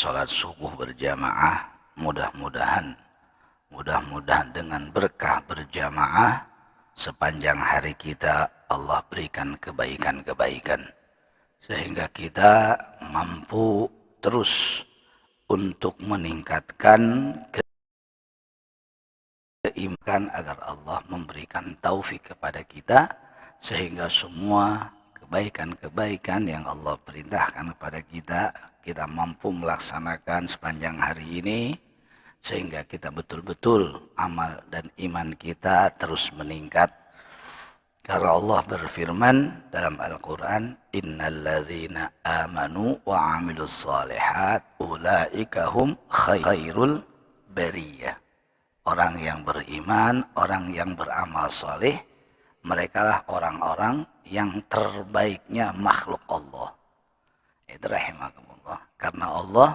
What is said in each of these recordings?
sholat subuh berjamaah. Mudah-mudahan dengan berkah berjamaah sepanjang hari kita Allah berikan kebaikan-kebaikan sehingga kita mampu terus untuk meningkatkan keimanan agar Allah memberikan taufik kepada kita sehingga semua kebaikan-kebaikan yang Allah perintahkan kepada kita mampu melaksanakan sepanjang hari ini sehingga kita betul-betul amal dan iman kita terus meningkat. Karena Allah berfirman dalam Al-Quran, innalladzina amanu wa amilus salihat ulaika hum khairul bariyah. Orang yang beriman, orang yang beramal soleh, mereka lah orang-orang yang terbaiknya makhluk Allah. Itu rahimakumullah. Karena Allah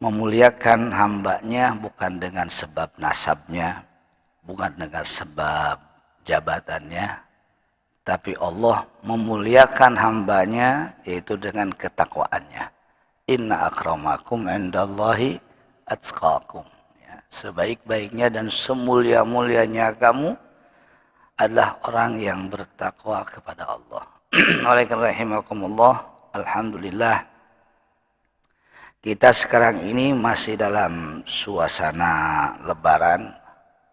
memuliakan hambanya bukan dengan sebab nasabnya, bukan dengan sebab jabatannya, tapi Allah memuliakan hambanya yaitu dengan ketakwaannya. Inna akramakum indallahi atqakum. Ya, sebaik-baiknya dan semulia-mulianya kamu adalah orang yang bertakwa kepada Allah. Oleh karena rahimakumullah, alhamdulillah kita sekarang ini masih dalam suasana lebaran,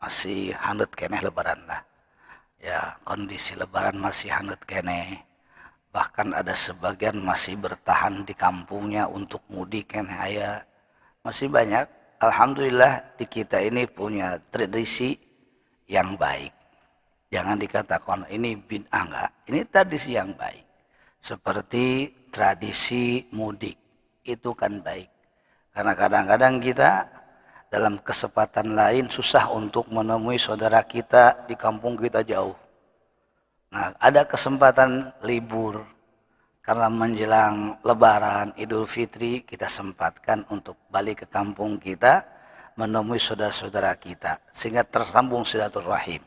masih hangat keneh lebaran lah. Ya, kondisi lebaran masih hangat keneh. Bahkan ada sebagian masih bertahan di kampungnya untuk mudik keneh aya. Masih banyak. Alhamdulillah di kita ini punya tradisi yang baik. Jangan dikatakan ini bid'ah, enggak. Ini tradisi yang baik. Seperti tradisi mudik. Itu kan baik. Karena kadang-kadang kita dalam kesempatan lain susah untuk menemui saudara kita di kampung kita jauh. Nah, ada kesempatan libur karena menjelang lebaran Idul Fitri kita sempatkan untuk balik ke kampung kita menemui saudara-saudara kita sehingga tersambung silaturahim.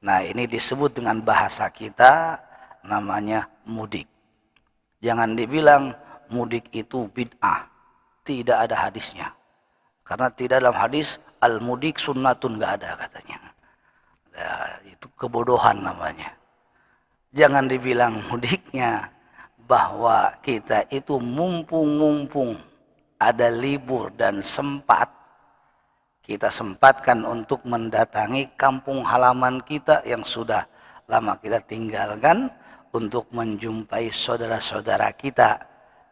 Nah, ini disebut dengan bahasa kita namanya mudik. Jangan dibilang mudik itu bid'ah, tidak ada hadisnya. Karena tidak dalam hadis al-mudik sunnatun, nggak ada katanya. Ya, itu kebodohan namanya. Jangan dibilang mudiknya bahwa kita itu mumpung ada libur dan sempat kita sempatkan untuk mendatangi kampung halaman kita yang sudah lama kita tinggalkan untuk menjumpai saudara-saudara kita,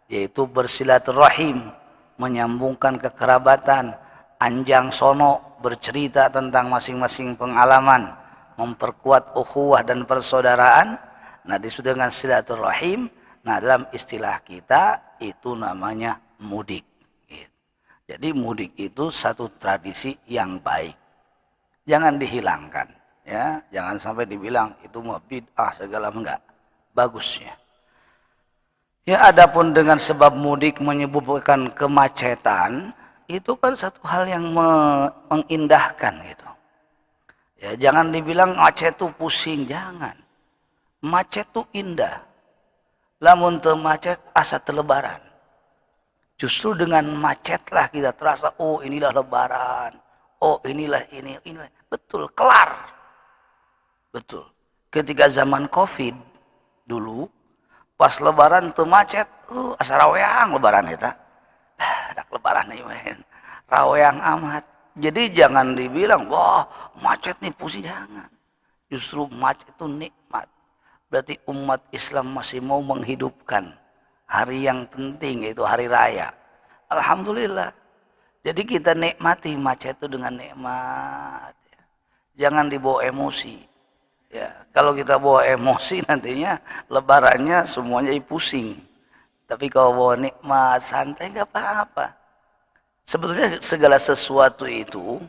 yaitu bersilaturahim, menyambungkan kekerabatan, anjang sono, bercerita tentang masing-masing pengalaman, memperkuat ukhuwah dan persaudaraan. Nah, disebut dengan silaturahim. Nah, dalam istilah kita itu namanya mudik. Jadi mudik itu satu tradisi yang baik. Jangan dihilangkan, ya. Jangan sampai dibilang itu mah bid'ah segala, enggak. Bagusnya. Ya, adapun dengan sebab mudik menyebabkan kemacetan, itu kan satu hal yang mengindahkan gitu. Ya, jangan dibilang macet itu pusing, jangan. Macet itu indah. Lamun teu macet asa teu lebaran. Justru dengan macetlah kita terasa, oh inilah lebaran. Oh inilah ini. Betul, kelar. Betul. Ketika zaman Covid dulu, pas lebaran teu macet, asa raweang lebaran eta. Dak lebaran nih main. Raweang amat. Jadi jangan dibilang, wah macet nih pusing, jangan. Justru macet itu nikmat. Berarti umat Islam masih mau menghidupkan hari yang penting, yaitu hari raya. Alhamdulillah. Jadi kita nikmati macet itu dengan nikmat. Jangan dibawa emosi. Ya, kalau kita bawa emosi nantinya lebarannya semuanya pusing. Tapi kalau bawa nikmat, santai, nggak apa-apa. Sebetulnya segala sesuatu itu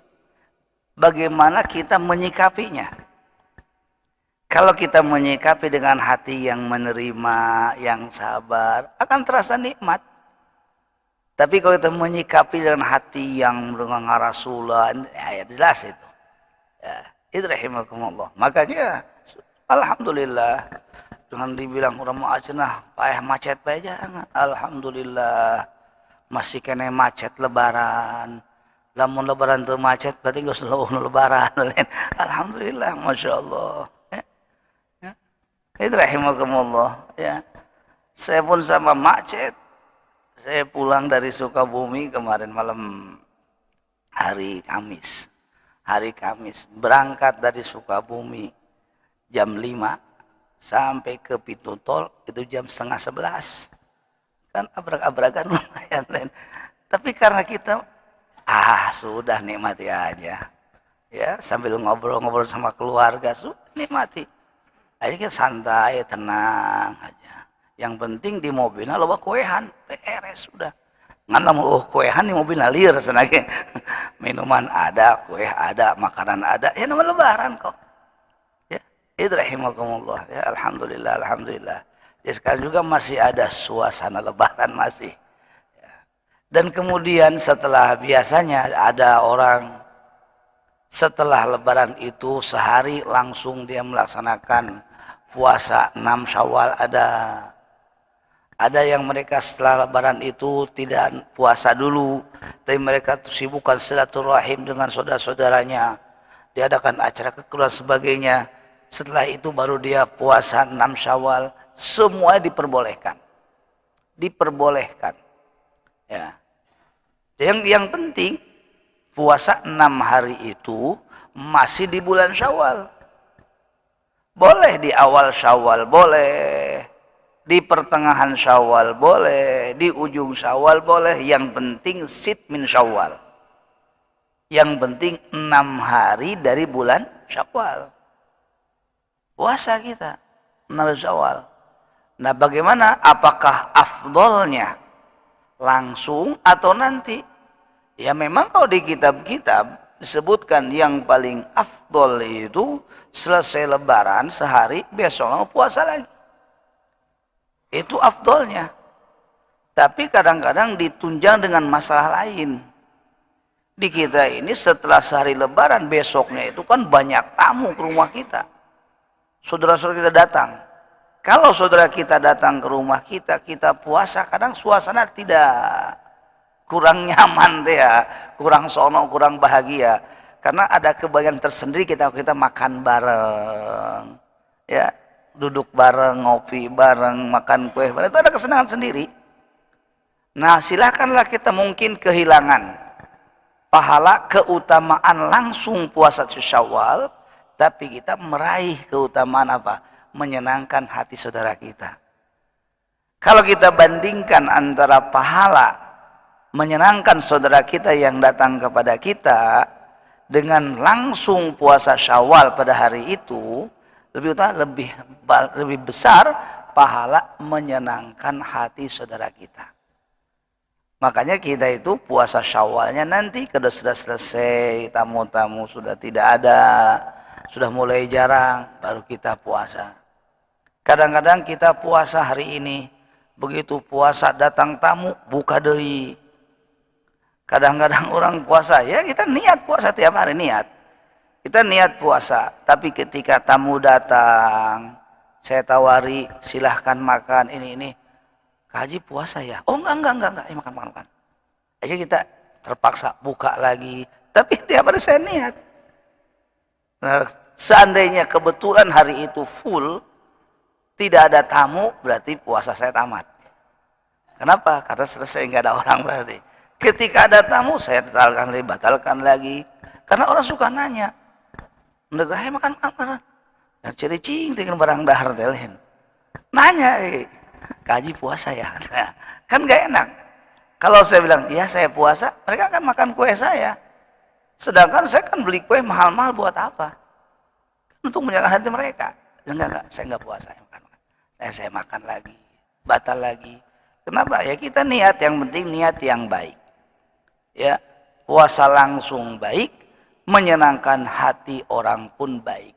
bagaimana kita menyikapinya. Kalau kita menyikapi dengan hati yang menerima, yang sabar, akan terasa nikmat. Tapi kalau kita menyikapi dengan hati yang mengarasulan, ya jelas itu. Ya, itu rahimakumullah. Makanya alhamdulillah, jangan dibilang udah mau acenah payah macet payah, jangan. Alhamdulillah masih kena macet lebaran. Lamun lebaran tuh macet berarti geus lebaran. Alhamdulillah, masya Allah. Ya. Ya. Itu rahimakumullah. Ya. Saya pun sama macet. Saya pulang dari Sukabumi kemarin malam hari Kamis. Hari Kamis berangkat dari Sukabumi jam 5 sampai ke pintu tol itu jam 10:30. Kan abrak-abrakan lumayan. Tapi karena kita sudah nikmati aja. Ya, sambil ngobrol-ngobrol sama keluarga, sudah nikmati. Aja kita santai, tenang aja. Yang penting di mobilnya loba kuehan, beres sudah. Ngan lamun kuehan di mobilnya liar senage. Minuman ada, kue ada, makanan ada, ya nama lebaran kok. Ya, itu rahimakumullah. Ya, alhamdulillah, alhamdulillah. Ya, sekarang juga masih ada suasana lebaran masih. Dan kemudian setelah biasanya ada orang setelah lebaran itu sehari langsung dia melaksanakan puasa 6 Syawal ada. Ada yang mereka setelah lebaran itu tidak puasa dulu, tapi mereka sibukkan silaturahim dengan saudara-saudaranya. Diadakan acara kekeluargaan sebagainya. Setelah itu baru dia puasa 6 Syawal. Semua diperbolehkan. Diperbolehkan. Ya. Yang penting puasa 6 hari itu masih di bulan Syawal. Boleh di awal Syawal, boleh. Di pertengahan Syawal, boleh. Di ujung Syawal, boleh. Yang penting sit min Syawal. Yang penting 6 hari dari bulan Syawal. Puasa kita 6 Syawal. Nah bagaimana? Apakah afdolnya langsung atau nanti? Ya memang kalau di kitab-kitab disebutkan yang paling afdol itu selesai lebaran sehari besok mau puasa lagi. Itu afdolnya. Tapi kadang-kadang ditunjang dengan masalah lain. Di kita ini setelah sehari lebaran besoknya itu kan banyak tamu ke rumah kita. Saudara-saudara kita datang. Kalau saudara kita datang ke rumah kita, kita puasa, kadang suasana tidak kurang nyaman deh ya, kurang sono, kurang bahagia. Karena ada kebahagiaan tersendiri kita makan bareng. Ya, duduk bareng, ngopi bareng, makan kue bareng, itu ada kesenangan sendiri. Nah, silakanlah kita mungkin kehilangan pahala keutamaan langsung puasa Syawal, tapi kita meraih keutamaan apa? Menyenangkan hati saudara kita. Kalau kita bandingkan antara pahala menyenangkan saudara kita yang datang kepada kita dengan langsung puasa Syawal pada hari itu, lebih besar pahala menyenangkan hati saudara kita. Makanya kita itu puasa Syawalnya nanti kalau sudah selesai, tamu-tamu sudah tidak ada, sudah mulai jarang, baru kita puasa. Kadang-kadang kita puasa hari ini, begitu puasa datang tamu, buka deui. Kadang-kadang orang puasa, ya kita niat puasa tiap hari, niat. Kita niat puasa, tapi ketika tamu datang, saya tawari, silahkan makan, ini. Haji puasa ya? Oh enggak, ya, makan. Aja kita terpaksa buka lagi, tapi tiap hari saya niat. Nah, seandainya kebetulan hari itu full, tidak ada tamu, berarti puasa saya tamat. Kenapa? Karena selesai, nggak ada orang berarti. Ketika ada tamu, saya batalkan lagi. Karena orang suka nanya, "Negara makan apa?" Dan ciri-cing dengan barang dahar telen. Nanya, "Kaji puasa ya?" Kan nggak enak. Kalau saya bilang, "Ya saya puasa," mereka akan makan kue saya. Sedangkan saya kan beli kue mahal-mahal buat apa? Untuk menyenangkan hati mereka. Enggak, saya nggak puasa. Saya makan lagi, batal lagi. Kenapa? Ya kita niat, yang penting niat yang baik. Ya, puasa langsung baik, menyenangkan hati orang pun baik.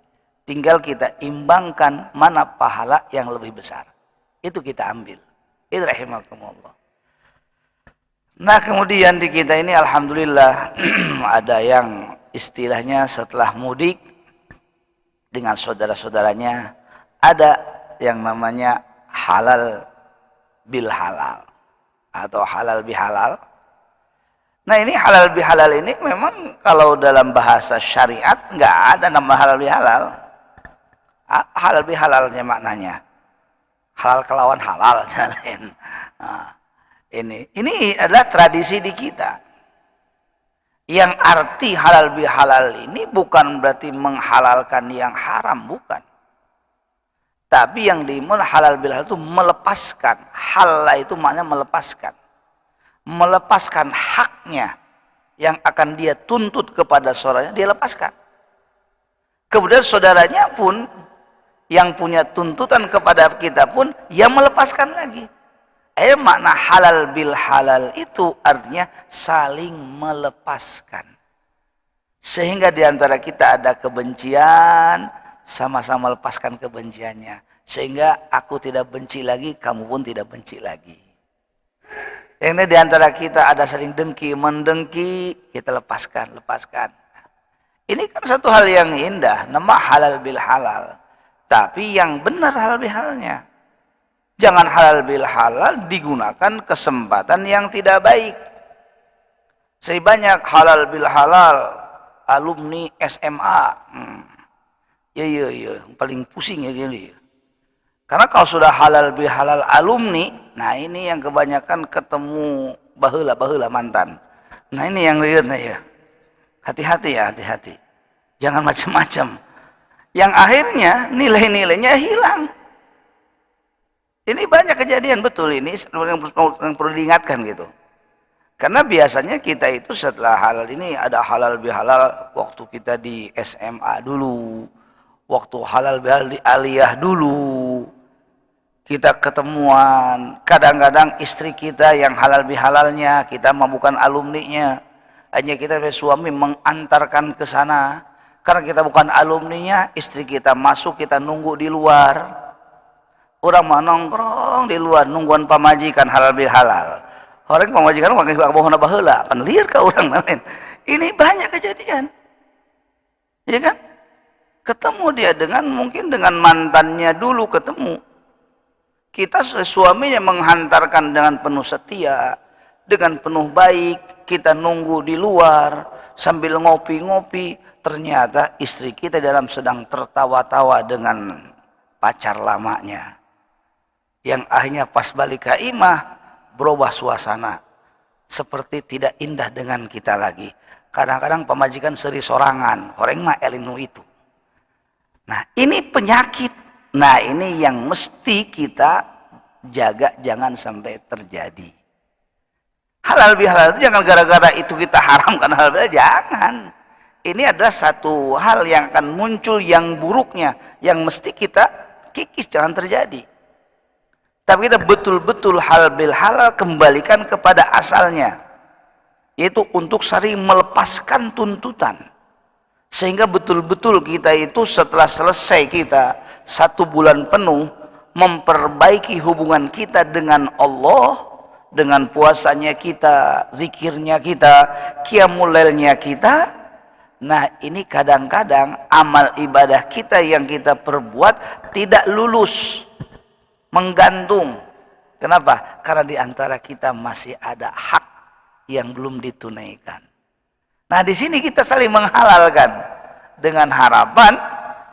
Tinggal kita imbangkan mana pahala yang lebih besar. Itu kita ambil. Itu rahimakumullah. Nah kemudian di kita ini alhamdulillah ada yang istilahnya setelah mudik dengan saudara-saudaranya, ada yang namanya halal bil halal atau halal bihalal. Nah ini halal bihalal ini memang kalau dalam bahasa syariat nggak ada nama halal bihalal. Halal bihalalnya maknanya halal kelawan halal jalan. Nah, ini adalah tradisi di kita. Yang arti halal bihalal ini bukan berarti menghalalkan yang haram, bukan. Tapi yang dimulai halal bihalal itu melepaskan. Halal itu maknanya melepaskan. Melepaskan haknya yang akan dia tuntut kepada saudaranya, dia lepaskan. Kemudian saudaranya pun yang punya tuntutan kepada kita pun yang melepaskan lagi. Makna halal bil halal itu artinya saling melepaskan. Sehingga di antara kita ada kebencian, sama-sama lepaskan kebenciannya. Sehingga aku tidak benci lagi, kamu pun tidak benci lagi. Yang di antara kita ada saling dengki, mendengki, kita lepaskan. Ini kan satu hal yang indah, nama halal bil halal. Tapi yang benar halal bil halalnya. Jangan halal bil halal digunakan kesempatan yang tidak baik. Saya banyak halal bil halal alumni SMA. Ya, paling pusing ya gini. Karena kalau sudah halal bil halal alumni, nah ini yang kebanyakan ketemu baheula mantan. Nah ini yang lihatnya ya. Hati-hati ya, hati-hati. Jangan macam-macam. Yang akhirnya nilai-nilainya hilang. Ini banyak kejadian, betul ini yang perlu diingatkan gitu. Karena biasanya kita itu setelah halal ini ada halal bihalal waktu kita di SMA dulu. Waktu halal bihalal di aliyah dulu. Kita ketemuan, kadang-kadang istri kita yang halal bihalalnya, kita mah bukan alumninya. Hanya kita sebagai suami mengantarkan ke sana. Karena kita bukan alumninya, istri kita masuk, kita nunggu di luar. Orang mau nongkrong di luar nungguan pamajikan halal bil halal. Orang pamajikan pakai bahuna baheula, kan liar ke orang lain. Ini banyak kejadian. Ya kan? Ketemu dia mungkin dengan mantannya dulu ketemu. Kita suaminya menghantarkan dengan penuh setia, dengan penuh baik, kita nunggu di luar sambil ngopi-ngopi, ternyata istri kita dalam sedang tertawa-tawa dengan pacar lamanya. Yang akhirnya pas balik ke imah berubah suasana seperti tidak indah dengan kita lagi. Kadang-kadang pemajikan seri sorangan, orang mah elinu itu. Nah ini penyakit. Nah ini yang mesti kita jaga jangan sampai terjadi. Halal bihalal itu jangan gara-gara itu kita haramkan halal bihalal, jangan. Ini adalah satu hal yang akan muncul yang buruknya, yang mesti kita kikis jangan terjadi. Tapi kita betul-betul halal bil halal kembalikan kepada asalnya. Yaitu untuk saling melepaskan tuntutan. Sehingga betul-betul kita itu setelah selesai kita 1 bulan penuh memperbaiki hubungan kita dengan Allah, dengan puasanya kita, zikirnya kita, qiyamul lailnya kita. Nah ini kadang-kadang amal ibadah kita yang kita perbuat tidak lulus, menggantung. Kenapa? Karena di antara kita masih ada hak yang belum ditunaikan. Nah di sini kita saling menghalalkan dengan harapan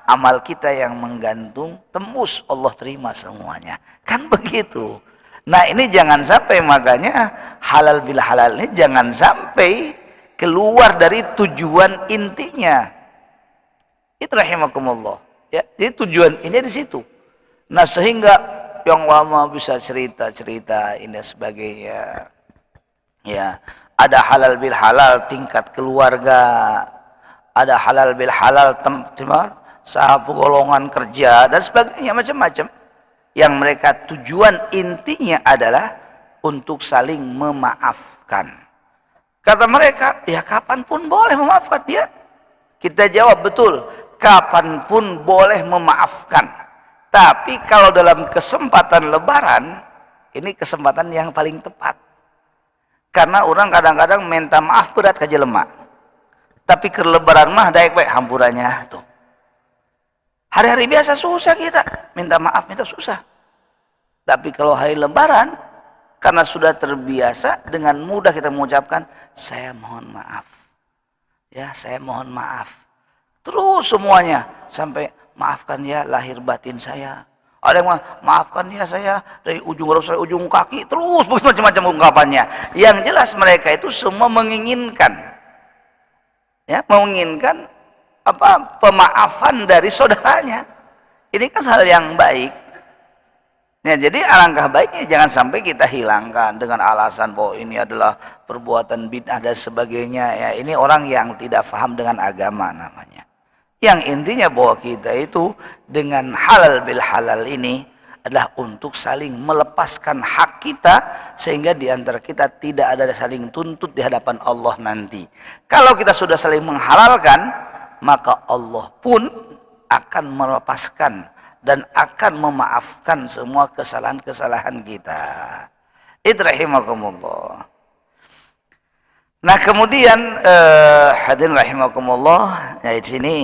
amal kita yang menggantung tembus, Allah terima semuanya. Kan begitu. Nah ini jangan sampai, makanya halal bil halal ini jangan sampai keluar dari tujuan intinya. Itu rahimakumullah. Ya, jadi tujuan ini di situ. Nah sehingga yang lama bisa cerita-cerita ini sebagainya. Ya, ada halal bil halal tingkat keluarga, ada halal bil halal sahabat golongan kerja dan sebagainya, macam-macam. Yang mereka tujuan intinya adalah untuk saling memaafkan. Kata mereka, ya kapanpun boleh memaafkan dia. Kita jawab betul, kapanpun boleh memaafkan. Tapi kalau dalam kesempatan lebaran, ini kesempatan yang paling tepat. Karena orang kadang-kadang minta maaf berat kaja lemak. Tapi ke lebaran mah daek baik hampurannya tuh. Hari-hari biasa susah kita minta maaf, minta susah. Tapi kalau hari lebaran, Karena sudah terbiasa, dengan mudah kita mengucapkan, saya mohon maaf. Ya, saya mohon maaf. Terus semuanya, sampai maafkan ya lahir batin saya. Ada yang maafkan ya saya dari ujung rambut sampai ujung kaki. Terus macam-macam ungkapannya. Yang jelas mereka itu semua menginginkan. Ya, menginginkan pemaafan dari saudaranya. Ini kan hal yang baik. Ya, jadi alangkah baiknya jangan sampai kita hilangkan dengan alasan bahwa ini adalah perbuatan bid'ah dan sebagainya. Ya, ini orang yang tidak paham dengan agama namanya. Yang intinya bahwa kita itu dengan halal bil halal ini adalah untuk saling melepaskan hak kita, sehingga di antara kita tidak ada saling tuntut di hadapan Allah nanti. Kalau kita sudah saling menghalalkan, maka Allah pun akan melepaskan dan akan memaafkan semua kesalahan-kesalahan kita. Rahimakumullah. Nah, kemudian hadirin rahimakumullah, di sini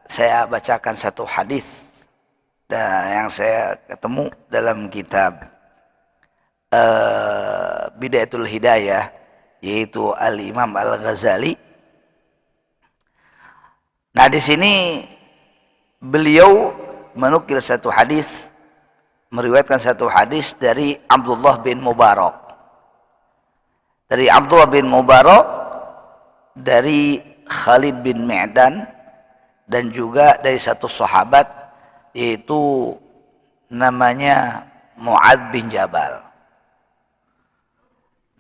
saya bacakan satu hadis yang saya ketemu dalam kitab Bidayatul Hidayah, yaitu Al-Imam Al-Ghazali. Nah, di sini beliau menukil satu hadis, meriwayatkan satu hadis dari Abdullah bin Mubarak. Dari Abdullah bin Mubarak, dari Khalid bin Mi'dan, dan juga dari satu sahabat, yaitu namanya Mu'adz bin Jabal.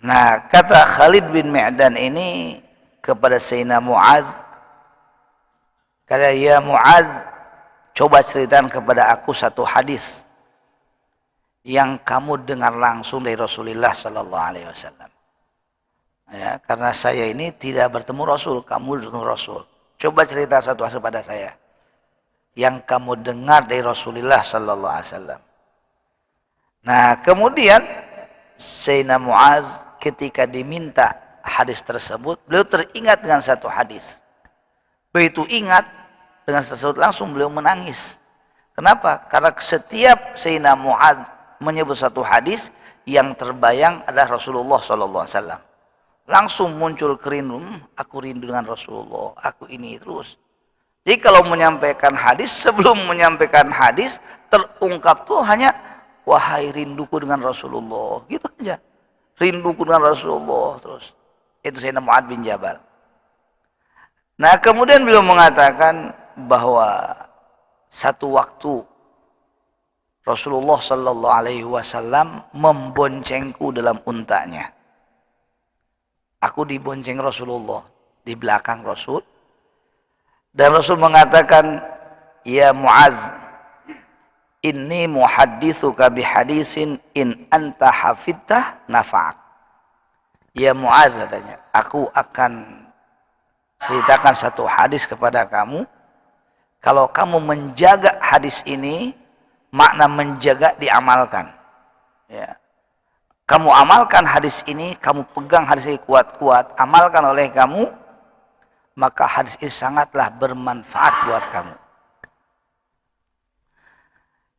Nah, kata Khalid bin Mi'dan ini kepada Sayyidina Mu'adz, kata, ya Mu'adz, coba ceritakan kepada aku satu hadis yang kamu dengar langsung dari Rasulullah Sallallahu Alaihi Wasallam. Ya, karena saya ini tidak bertemu Rasul, kamu bertemu Rasul. Coba cerita satu hadis pada saya yang kamu dengar dari Rasulullah Sallallahu Alaihi Wasallam. Nah, kemudian Sayyidina Mu'adz ketika diminta hadis tersebut, beliau teringat dengan satu hadis. Begitu ingat dengan tersebut, langsung beliau menangis. Kenapa? Karena setiap Sayyidina Mu'adz menyebut satu hadis, yang terbayang adalah Rasulullah SAW. Langsung muncul kerinduan, aku rindu dengan Rasulullah, aku ini terus. Jadi kalau menyampaikan hadis, sebelum menyampaikan hadis, terungkap tuh hanya, wahai rinduku dengan Rasulullah, gitu aja. Rinduku dengan Rasulullah terus. Itu Sayyidina Mu'adz bin Jabal. Nah, kemudian beliau mengatakan bahwa satu waktu Rasulullah Sallallahu Alaihi Wasallam memboncengku dalam untanya. Aku dibonceng Rasulullah di belakang Rasul, dan Rasul mengatakan, ya Mu'adz, inni muhadditsuka bihadisin in anta hafidtah nafa'ak. Ya Mu'adz, katanya, aku akan ceritakan satu hadis kepada kamu. Kalau kamu menjaga hadis ini, makna menjaga diamalkan. Ya. Kamu amalkan hadis ini, kamu pegang hadis ini kuat-kuat, amalkan oleh kamu, maka hadis ini sangatlah bermanfaat buat kamu.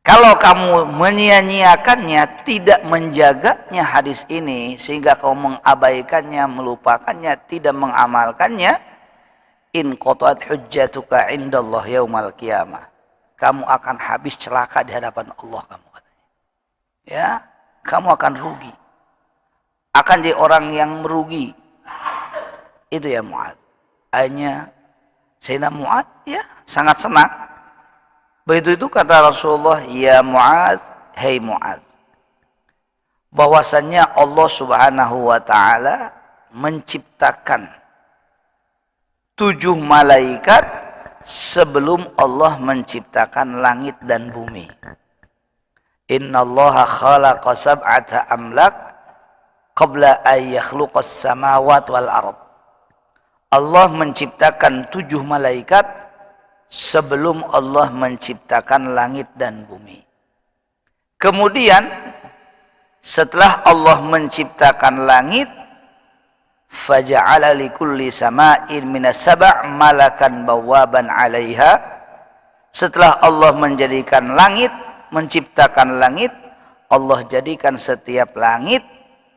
Kalau kamu menyia-nyiakannya, tidak menjaganya hadis ini, sehingga kamu mengabaikannya, melupakannya, tidak mengamalkannya, in qata'at hujjatuka indallah yaumal qiyamah. Kamu akan habis celaka di hadapan Allah, kamu katanya. Ya, kamu akan rugi. Akan jadi orang yang merugi. Itu ya Mu'adz. Akhirnya Sayyidina Mu'adz ya sangat senang. Begitu itu kata Rasulullah, ya Mu'adz, hei Mu'adz, bahwasannya Allah Subhanahu wa taala menciptakan 7 malaikat sebelum Allah menciptakan langit dan bumi. Innallaha khalaqa sab'ata amlak qabla an yakhluqas samawati wal ard. Allah menciptakan 7 malaikat sebelum Allah menciptakan langit dan bumi. Kemudian setelah Allah menciptakan langit, faja'ala likulli sama'in minas sab' malakan bawaban 'alaiha. Setelah Allah menjadikan langit, menciptakan langit, Allah jadikan setiap langit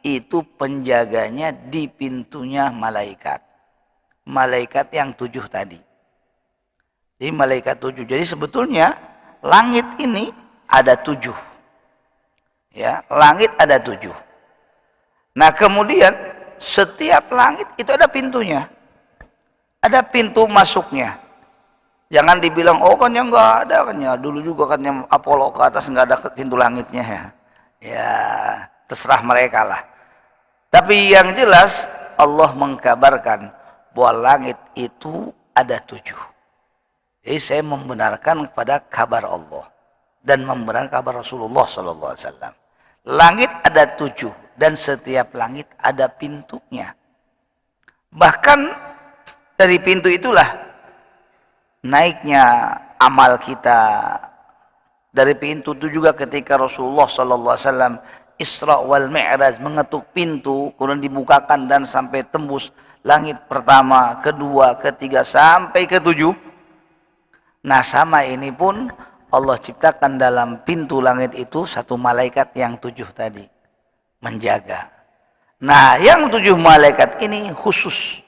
itu penjaganya di pintunya malaikat. Malaikat yang 7 tadi. Jadi malaikat 7. Jadi sebetulnya langit ini ada 7. Ya, langit ada 7. Nah kemudian setiap langit itu ada pintunya. Ada pintu masuknya. Jangan dibilang, oh kan yang enggak ada kan ya. Dulu juga kan yang Apollo ke atas enggak ada pintu langitnya ya. Ya terserah mereka lah. Tapi yang jelas Allah mengkabarkan bahwa langit itu ada 7. Jadi saya membenarkan kepada kabar Allah dan membenarkan kabar Rasulullah SAW. Langit ada 7 dan setiap langit ada pintunya. Bahkan dari pintu itulah naiknya amal kita. Dari pintu itu juga ketika Rasulullah SAW Isra wal Mi'raj mengetuk pintu, kemudian dibukakan dan sampai tembus langit pertama, kedua, ketiga, sampai ke-7. Nah sama ini pun Allah ciptakan dalam pintu langit itu satu malaikat yang 7 tadi. Menjaga. Nah yang 7 malaikat ini khusus.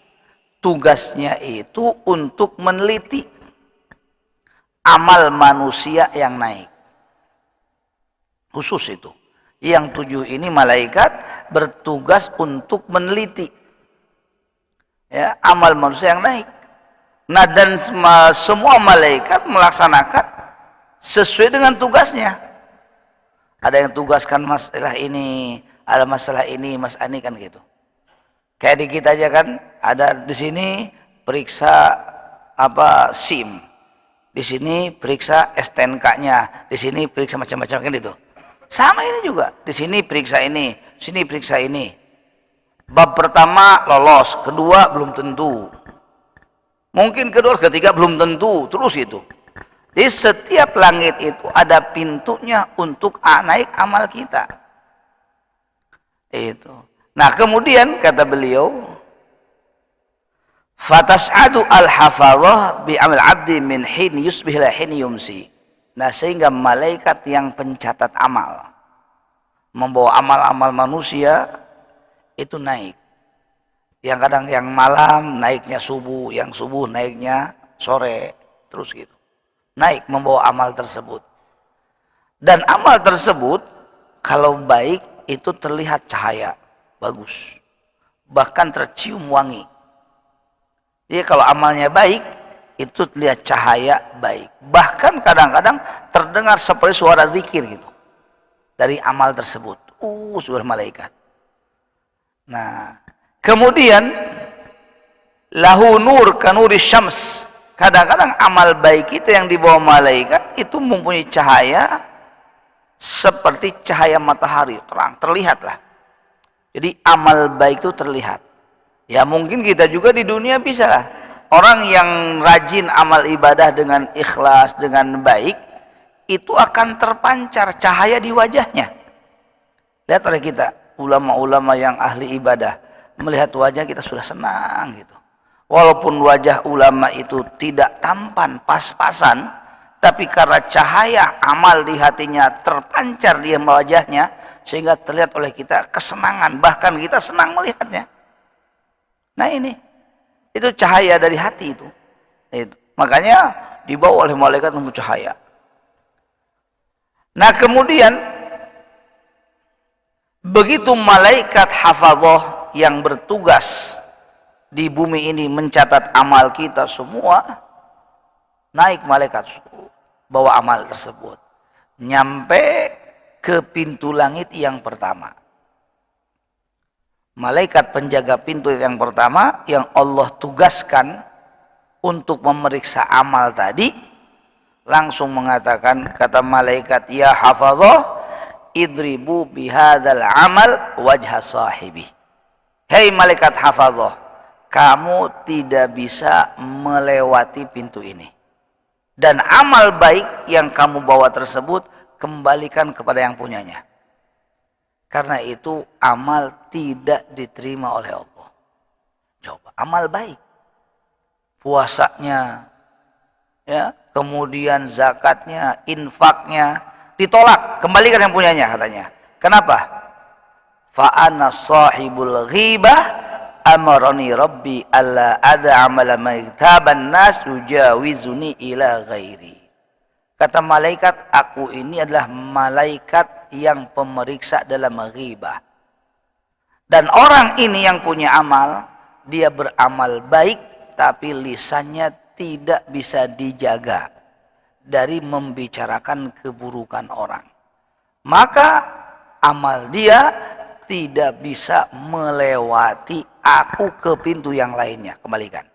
Tugasnya itu untuk meneliti amal manusia yang naik. Khusus itu. Yang 7 ini malaikat bertugas untuk meneliti ya, amal manusia yang naik. Nah dan semua malaikat melaksanakan sesuai dengan tugasnya. Ada yang tugaskan masalah ini, ada masalah ini, masalah ini kan gitu. Kayak di kita aja kan, ada di sini periksa SIM, di sini periksa STNK-nya, di sini periksa macam-macam kan gitu. Sama ini juga, di sini periksa ini, sini periksa ini. Bab pertama lolos, kedua belum tentu. Mungkin kedua, ketiga belum tentu, terus itu. Jadi setiap langit itu ada pintunya untuk naik amal kita. Itu. Nah kemudian kata beliau, fatas'adu al-hafadhah bi'amal abdi min hin yusbih la hin yumsi. Nah sehingga malaikat yang pencatat amal membawa amal-amal manusia itu naik. Yang kadang yang malam naiknya subuh, yang subuh naiknya sore, terus gitu. Naik membawa amal tersebut. Dan amal tersebut kalau baik itu terlihat cahaya, bagus. Bahkan tercium wangi. Jadi kalau amalnya baik itu terlihat cahaya baik. Bahkan kadang-kadang terdengar seperti suara zikir gitu. Dari amal tersebut. Suara malaikat. Nah, kemudian lahu nur kanuri syams. Kadang-kadang amal baik itu yang dibawa malaikat itu mempunyai cahaya seperti cahaya matahari, terang, terlihatlah. Jadi amal baik itu terlihat. Ya mungkin kita juga di dunia bisa lah. Orang yang rajin amal ibadah dengan ikhlas, dengan baik, itu akan terpancar cahaya di wajahnya. Lihat oleh kita, ulama-ulama yang ahli ibadah, melihat wajah kita sudah senang gitu. Walaupun wajah ulama itu tidak tampan, pas-pasan, tapi karena cahaya amal di hatinya terpancar di wajahnya, sehingga terlihat oleh kita kesenangan, bahkan kita senang melihatnya. Nah ini, itu cahaya dari hati itu. Makanya dibawa oleh malaikat untuk cahaya. Nah kemudian, begitu malaikat hafadhah yang bertugas di bumi ini mencatat amal kita semua, naik malaikat bawa amal tersebut nyampe ke pintu langit yang pertama. Malaikat penjaga pintu yang pertama yang Allah tugaskan untuk memeriksa amal tadi langsung mengatakan, kata malaikat, ya hafadhah idribu bihadzal amal wajha sahibi. Hei malaikat hafadhah, kamu tidak bisa melewati pintu ini. Dan amal baik yang kamu bawa tersebut kembalikan kepada yang punyanya. Karena itu amal tidak diterima oleh Allah. Coba, amal baik. Puasanya, ya, kemudian zakatnya, infaknya, ditolak, kembalikan yang punyanya katanya. Kenapa? Fa ana sahibul ghibah amarani rabbi alla ad'amala maghtaban nas yujawizuni ila ghairi. Kata malaikat, aku ini adalah malaikat yang pemeriksa dalam ghibah. Dan orang ini yang punya amal, dia beramal baik tapi lisannya tidak bisa dijaga dari membicarakan keburukan orang. Maka amal dia tidak bisa melewati aku ke pintu yang lainnya. Kembalikan.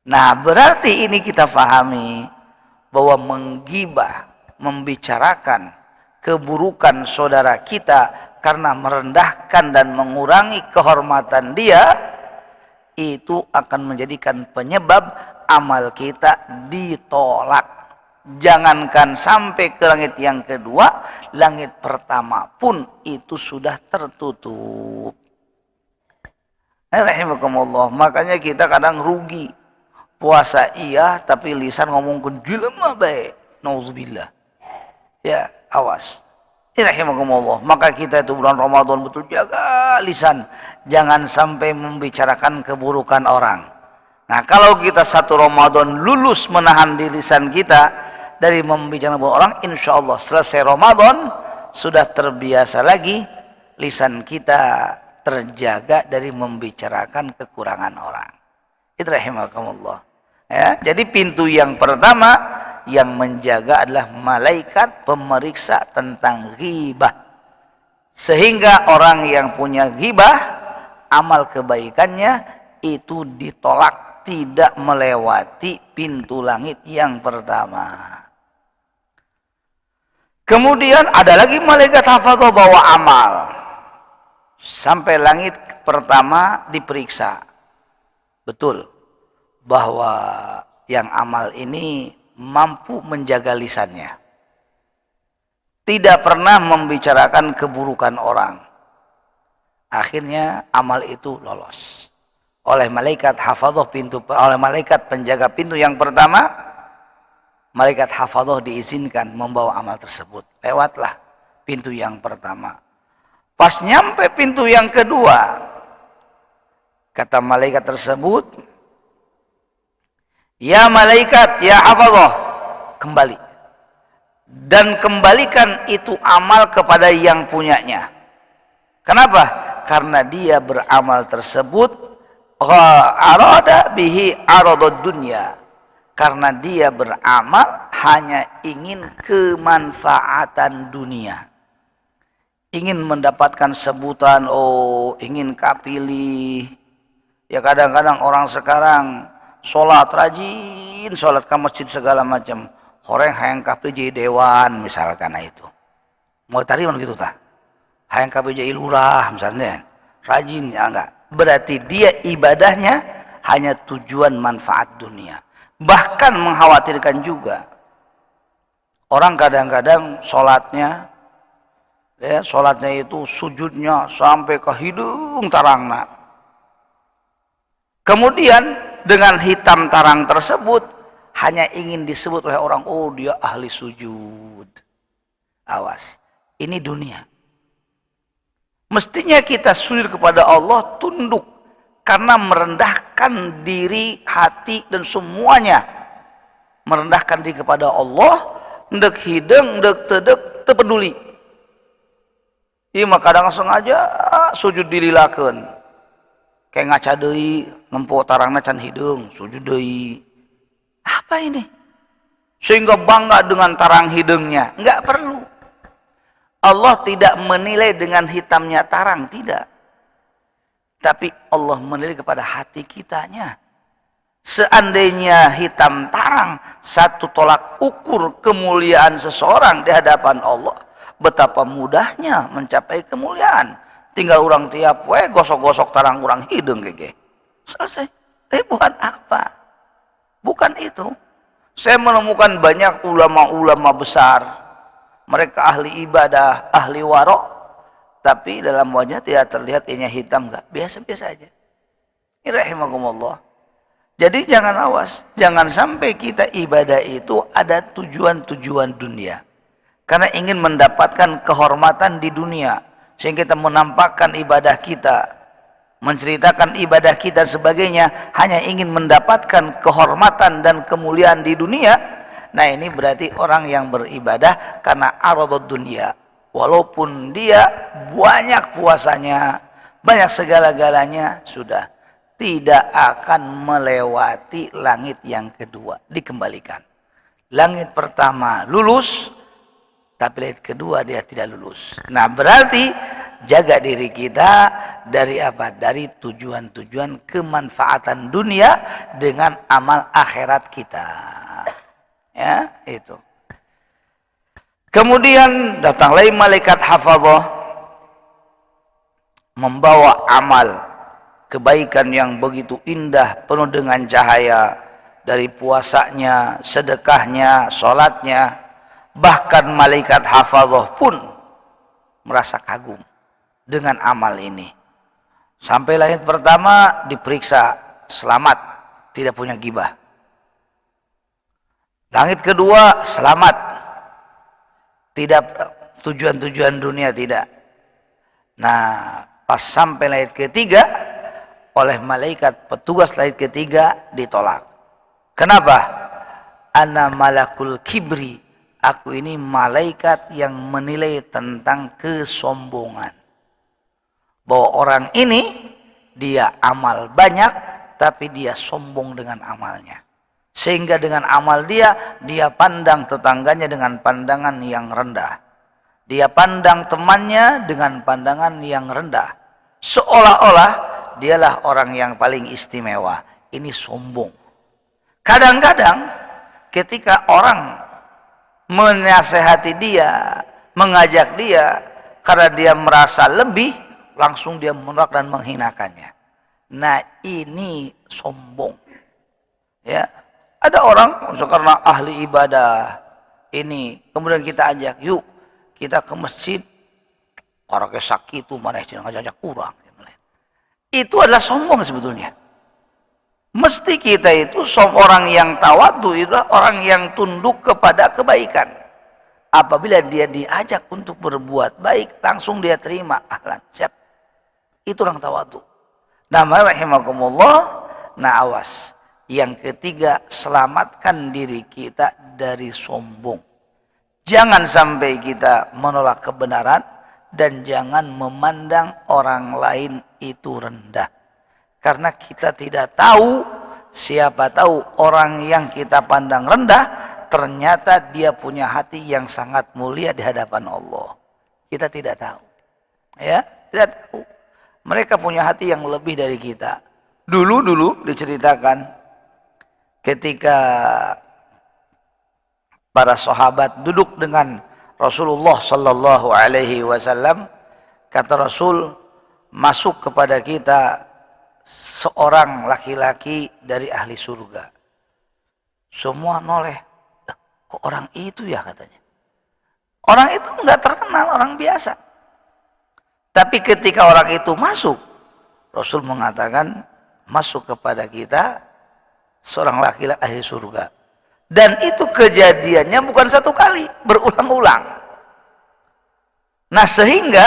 Nah, berarti ini kita fahami bahwa menggibah, membicarakan keburukan saudara kita karena merendahkan dan mengurangi kehormatan dia, itu akan menjadikan penyebab amal kita ditolak. Jangankan sampai ke langit yang kedua, langit pertama pun itu sudah tertutup. Rahimakumullah. Makanya kita kadang rugi. Puasa iya, tapi lisan ngomong jelema baik. Nauzubillah. Ya, awas. Rahimakumullah. Maka kita itu bulan Ramadan betul jaga lisan. Jangan sampai membicarakan keburukan orang. Nah, kalau kita satu Ramadan lulus menahan di lisan kita dari membicarakan orang, insya Allah selesai Ramadan sudah terbiasa lagi lisan kita terjaga dari membicarakan kekurangan orang. Itu rahimakumullah. Ya, jadi pintu yang pertama yang menjaga adalah malaikat pemeriksa tentang ghibah. Sehingga orang yang punya ghibah, amal kebaikannya itu ditolak, tidak melewati pintu langit yang pertama. Kemudian ada lagi malaikat hafadzah bawa amal. Sampai langit pertama diperiksa. Betul bahwa yang amal ini mampu menjaga lisannya. Tidak pernah membicarakan keburukan orang. Akhirnya amal itu lolos. Oleh malaikat hafadzah oleh malaikat penjaga pintu yang pertama, malaikat hafadzah diizinkan membawa amal tersebut. Lewatlah pintu yang pertama. Pas nyampe pintu yang kedua, kata malaikat tersebut, ya malaikat, ya hafadzah, kembali. Dan kembalikan itu amal kepada yang punyanya. Kenapa? Karena dia beramal tersebut arada bihi aradud dunya. Karena dia beramal hanya ingin kemanfaatan dunia. Ingin mendapatkan sebutan, oh ingin kapilih. Ya kadang-kadang orang sekarang sholat rajin, sholat ke masjid segala macam. Orang hayang kapilih jadi dewan misalkan itu. Mau tadi mana gitu tak? Hayang kapilih jadi lurah misalnya. Rajin ya enggak. Berarti dia ibadahnya hanya tujuan manfaat dunia. Bahkan mengkhawatirkan juga orang kadang-kadang sholatnya ya, sholatnya itu sujudnya sampai ke hidung tarangna. Kemudian dengan hitam tarang tersebut hanya ingin disebut oleh orang, oh dia ahli sujud. Awas, ini dunia. Mestinya kita sujud kepada Allah, tunduk karena merendahkan diri, hati dan semuanya. Merendahkan diri kepada Allah, ndek hidung, ndek tedek, tepeduli. Iya mah kadang sengaja sujud dililakeun. Kayak ngaca deui, nempo tarangna can hidung, sujud deui. Apa ini? Sehingga bangga dengan tarang hidungnya. Enggak perlu. Allah tidak menilai dengan hitamnya tarang, tidak. Tapi Allah menilai kepada hati kitanya. Seandainya hitam tarang satu tolak ukur kemuliaan seseorang di hadapan Allah, betapa mudahnya mencapai kemuliaan. Tinggal orang tiap gosok-gosok tarang orang hidung gege. Selesai. Tapi bukan apa? Bukan itu. Saya menemukan banyak ulama-ulama besar. Mereka ahli ibadah, ahli warok, tapi dalam wajah tidak terlihat ianya hitam, enggak, biasa-biasa aja. Rahimakumullah. Jadi jangan awas, jangan sampai kita ibadah itu ada tujuan-tujuan dunia. karena ingin mendapatkan kehormatan di dunia, sehingga kita menampakkan ibadah kita, menceritakan ibadah kita sebagainya, hanya ingin mendapatkan kehormatan dan kemuliaan di dunia. Nah, ini berarti orang yang beribadah karena aradud dunia. Walaupun dia banyak puasanya, banyak segala-galanya, sudah tidak akan melewati langit yang kedua, dikembalikan. Langit pertama lulus, tapi langit kedua dia tidak lulus. Nah, berarti jaga diri kita dari apa? Dari tujuan-tujuan kemanfaatan dunia dengan amal akhirat kita. Ya, itu. Kemudian datang lagi malaikat hafadzah membawa amal kebaikan yang begitu indah, penuh dengan cahaya, dari puasanya, sedekahnya, sholatnya. Bahkan malaikat hafadzah pun merasa kagum dengan amal ini. Sampai langit pertama diperiksa, selamat, tidak punya ghibah. Langit kedua selamat, tidak tujuan-tujuan dunia, tidak. Nah, pas sampai langit ketiga, oleh malaikat petugas langit ketiga ditolak. Kenapa? Ana malakul kibri, aku ini malaikat yang menilai tentang kesombongan. Bahwa orang ini dia amal banyak, tapi dia sombong dengan amalnya. Sehingga dengan amal dia pandang tetangganya dengan pandangan yang rendah. Dia pandang temannya dengan pandangan yang rendah. Seolah-olah dialah orang yang paling istimewa. Ini sombong. Kadang-kadang ketika orang menasehati dia, mengajak dia, karena dia merasa lebih, langsung dia menolak dan menghinakannya. Nah, ini sombong. Ya, ada orang karena ahli ibadah ini, kemudian kita ajak, yuk kita ke masjid, orang sakit itu mana ngajak kurang. Itu adalah sombong sebetulnya. Mesti kita itu orang yang tawadhu, itu orang yang tunduk kepada kebaikan. Apabila dia diajak untuk berbuat baik, langsung dia terima, ahlan, siap. Itu orang tawadhu. Nama rahimakumullah. Nah, awas. Yang ketiga, selamatkan diri kita dari sombong. Jangan sampai kita menolak kebenaran dan jangan memandang orang lain itu rendah. Karena kita tidak tahu, siapa tahu orang yang kita pandang rendah ternyata dia punya hati yang sangat mulia di hadapan Allah. Kita tidak tahu. Ya, tidak tahu. Mereka punya hati yang lebih dari kita. Dulu diceritakan ketika para sahabat duduk dengan Rasulullah sallallahu alaihi wasallam, kata Rasul, masuk kepada kita seorang laki-laki dari ahli surga. Semua noleh. Kok orang itu ya, katanya. Orang itu enggak terkenal, orang biasa. Tapi ketika orang itu masuk, Rasul mengatakan, masuk kepada kita seorang laki-laki ahli surga. Dan itu kejadiannya bukan satu kali, berulang-ulang. Nah, sehingga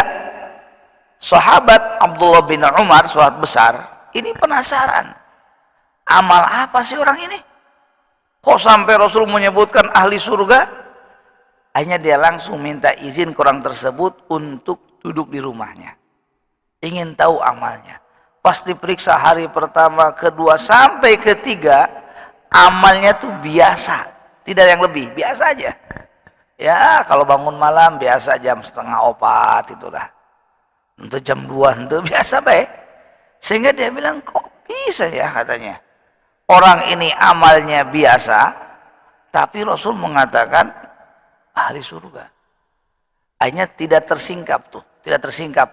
sahabat Abdullah bin Umar, sahabat besar, ini penasaran. Amal apa sih orang ini? Kok sampai Rasul menyebutkan ahli surga? Hanya dia langsung minta izin ke orang tersebut untuk duduk di rumahnya. Ingin tahu amalnya. Pas diperiksa hari pertama, kedua, sampai ketiga, amalnya tuh biasa. Tidak yang lebih, biasa aja. Ya, kalau bangun malam biasa jam 3:30 itulah. Untuk jam 2 itu biasa baik. Sehingga dia bilang, kok bisa ya, katanya. Orang ini amalnya biasa, tapi Rasul mengatakan ahli surga. Hanya tidak tersingkap tuh, tidak tersingkap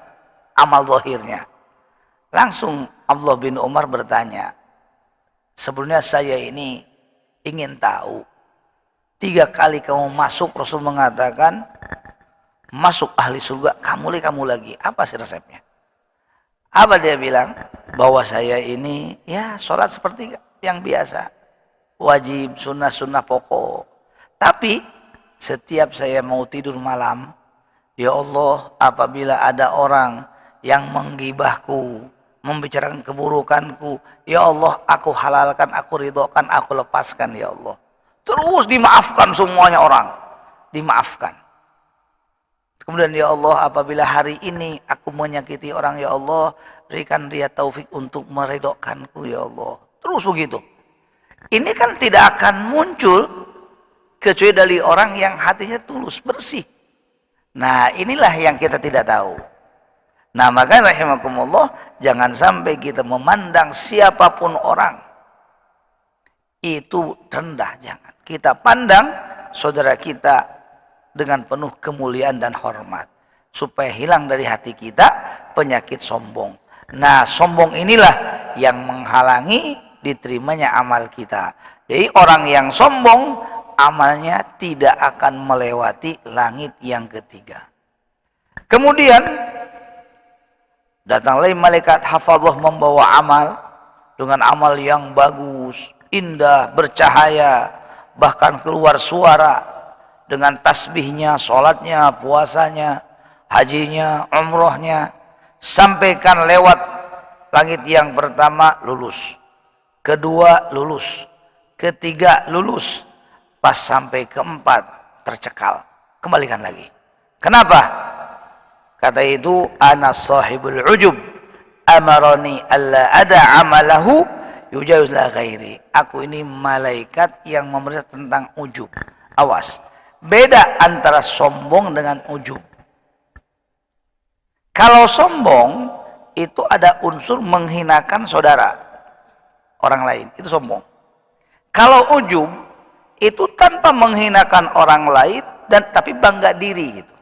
amal zahirnya. Langsung Abdullah bin Umar bertanya, sebelumnya saya ini ingin tahu, 3 kali kamu masuk, Rasul mengatakan masuk ahli surga, kamu lagi. Apa sih resepnya? Apa dia bilang? Bahwa saya ini ya sholat seperti yang biasa, wajib, sunnah pokok. Tapi setiap saya mau tidur malam, ya Allah, apabila ada orang yang menggibahku, membicarakan keburukanku, ya Allah, aku halalkan, aku ridhokan, aku lepaskan, ya Allah. Terus dimaafkan semuanya orang, dimaafkan. Kemudian ya Allah, apabila hari ini aku menyakiti orang, ya Allah, berikan dia taufik untuk meridhokanku, ya Allah. Terus begitu. Ini kan tidak akan muncul kecuali dari orang yang hatinya tulus, bersih. Nah, inilah yang kita tidak tahu. Nah, maka rahimakumullah, jangan sampai kita memandang siapapun orang itu rendah, jangan. Kita pandang saudara kita dengan penuh kemuliaan dan hormat, supaya hilang dari hati kita penyakit sombong. Nah, sombong inilah yang menghalangi diterimanya amal kita. Jadi orang yang sombong, amalnya tidak akan melewati langit yang ketiga. Kemudian datanglah malaikat hafadzah membawa amal dengan amal yang bagus, indah, bercahaya, bahkan keluar suara dengan tasbihnya, sholatnya, puasanya, hajinya, umrohnya. Sampaikan lewat langit yang pertama lulus, kedua lulus, ketiga lulus, pas sampai keempat tercekal, kembalikan lagi. Kenapa? Kata itu, ana sahibul ujub amarani alla ada amalahu yujawz la ghairi. Aku ini malaikat yang memerintah tentang ujub. Awas, beda antara sombong dengan ujub. Kalau sombong itu ada unsur menghinakan saudara orang lain, itu sombong. Kalau ujub itu tanpa menghinakan orang lain dan tapi bangga diri gitu.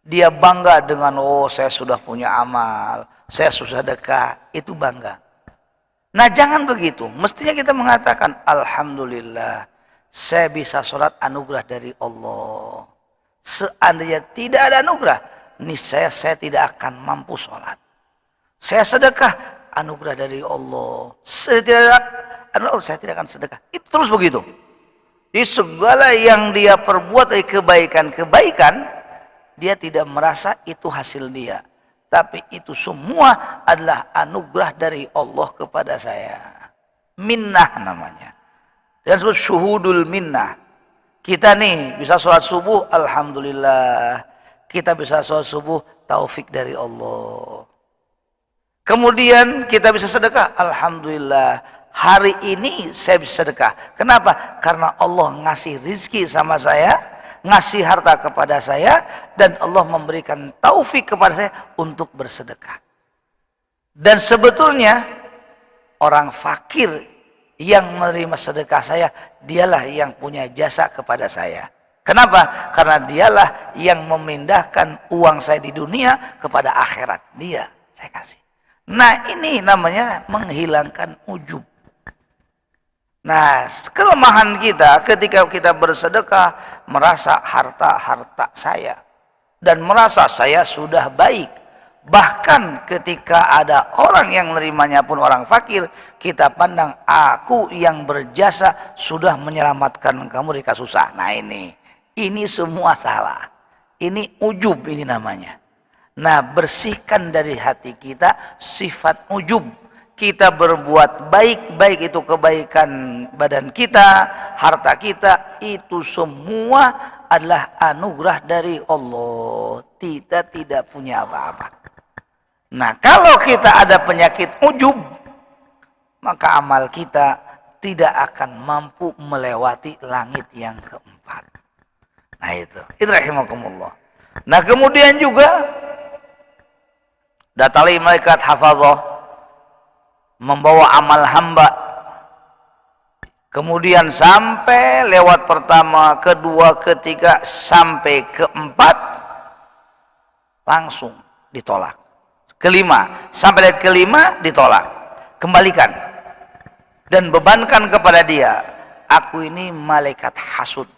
Dia bangga dengan, oh saya sudah punya amal, saya sudah sedekah, itu bangga. Nah, jangan begitu. Mestinya kita mengatakan, alhamdulillah, saya bisa sholat anugerah dari Allah. Seandainya tidak ada anugerah, niscaya saya tidak akan mampu sholat. Saya sedekah, anugerah dari Allah. Saya tidak akan sedekah. Itu terus begitu. Di segala yang dia perbuat dari kebaikan-kebaikan, dia tidak merasa itu hasil dia. Tapi itu semua adalah anugerah dari Allah kepada saya. Minnah namanya. Dan disebut syuhudul minnah. Kita nih bisa sholat subuh, alhamdulillah. Kita bisa sholat subuh, taufik dari Allah. Kemudian kita bisa sedekah, alhamdulillah. Hari ini saya bisa sedekah. Kenapa? Karena Allah ngasih rizki sama saya, ngasih harta kepada saya, dan Allah memberikan taufik kepada saya untuk bersedekah. Dan sebetulnya orang fakir yang menerima sedekah saya, dialah yang punya jasa kepada saya. Kenapa? Karena dialah yang memindahkan uang saya di dunia kepada akhirat. Dia saya kasih. Nah, ini namanya menghilangkan ujub. Nah, kelemahan kita ketika kita bersedekah, merasa harta saya dan merasa saya sudah baik. Bahkan ketika ada orang yang menerimanya pun orang fakir, kita pandang aku yang berjasa sudah menyelamatkan kamu dari kasusah. Nah, ini semua salah. Ini ujub ini namanya. Nah, bersihkan dari hati kita sifat ujub. Kita berbuat baik itu kebaikan badan kita, harta kita, itu semua adalah anugerah dari Allah. Kita tidak punya apa-apa. Nah, kalau kita ada penyakit ujub, maka amal kita tidak akan mampu melewati langit yang keempat. Nah, itu rahimakumullah. Nah, kemudian juga datang malaikat hafadzah membawa amal hamba, kemudian sampai lewat pertama, kedua, ketiga, sampai keempat langsung ditolak. Kelima, sampai lewat kelima ditolak, kembalikan dan bebankan kepada dia. Aku ini malaikat hasud,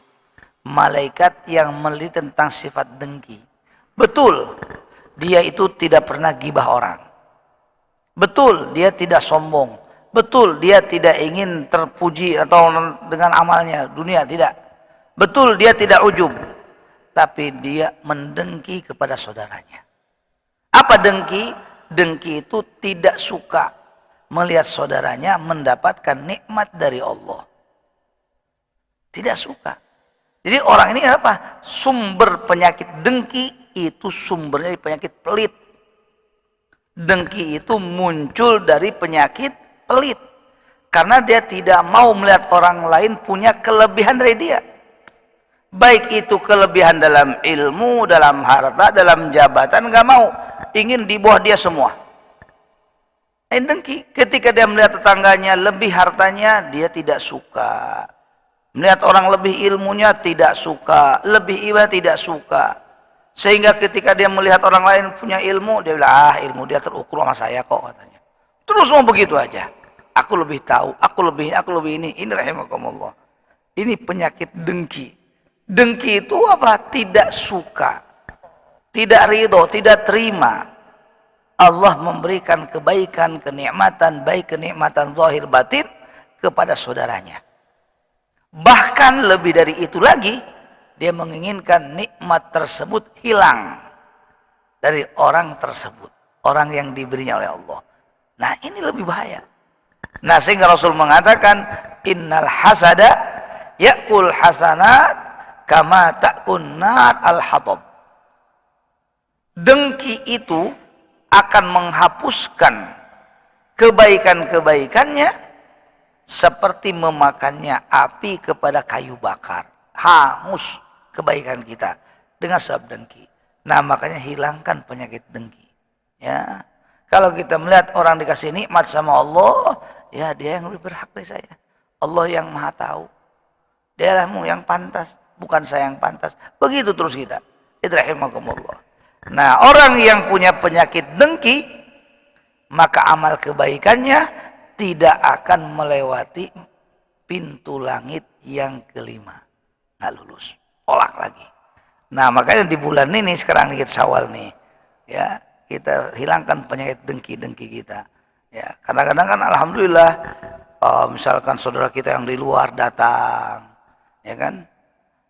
malaikat yang meneliti tentang sifat dengki. Betul, dia itu tidak pernah gibah orang. Betul, dia tidak sombong. Betul, dia tidak ingin terpuji atau dengan amalnya dunia, tidak. Betul dia tidak ujub, tapi dia mendengki kepada saudaranya. Apa dengki? Dengki itu tidak suka melihat saudaranya mendapatkan nikmat dari Allah. Tidak suka. Jadi orang ini apa? Sumber penyakit dengki itu sumbernya dari penyakit pelit. Dengki itu muncul dari penyakit pelit. Karena dia tidak mau melihat orang lain punya kelebihan dari dia. Baik itu kelebihan dalam ilmu, dalam harta, dalam jabatan, nggak mau. Ingin di bawah dia semua. Dengki. Ketika dia melihat tetangganya lebih hartanya, dia tidak suka. Melihat orang lebih ilmunya, tidak suka. Lebih ibadah, tidak suka. Sehingga ketika dia melihat orang lain punya ilmu, dia bilang, ilmu dia terukur sama saya kok, katanya. Terus mau begitu aja. Aku lebih tahu, aku lebih ini. Ini rahimakumullah. Ini penyakit dengki. Dengki itu apa? Tidak suka, tidak ridho, tidak terima Allah memberikan kebaikan, kenikmatan, baik kenikmatan zahir batin kepada saudaranya. Bahkan lebih dari itu lagi, dia menginginkan nikmat tersebut hilang dari orang tersebut, orang yang diberinya oleh Allah. Nah, ini lebih bahaya. Nah, sehingga Rasul mengatakan, innal hasada ya'kul hasanat kama ta'kun nar al-hatab. Dengki itu akan menghapuskan kebaikan-kebaikannya seperti memakannya api kepada kayu bakar. Hangus kebaikan kita dengan sebab dengki. Nah, makanya hilangkan penyakit dengki. Ya. Kalau kita melihat orang dikasih nikmat sama Allah, ya dia yang lebih berhak dari saya. Allah yang Maha tahu. Dialah yang pantas, bukan saya yang pantas. Begitu terus kita. Rahimakumullah. Nah, orang yang punya penyakit dengki, maka amal kebaikannya tidak akan melewati pintu langit yang kelima. Nggak lulus. Tolak lagi. Nah, makanya di bulan ini sekarang kita Syawal nih, ya, kita hilangkan penyakit dengki-dengki kita. Ya, kadang-kadang kan alhamdulillah, misalkan saudara kita yang di luar datang, ya kan?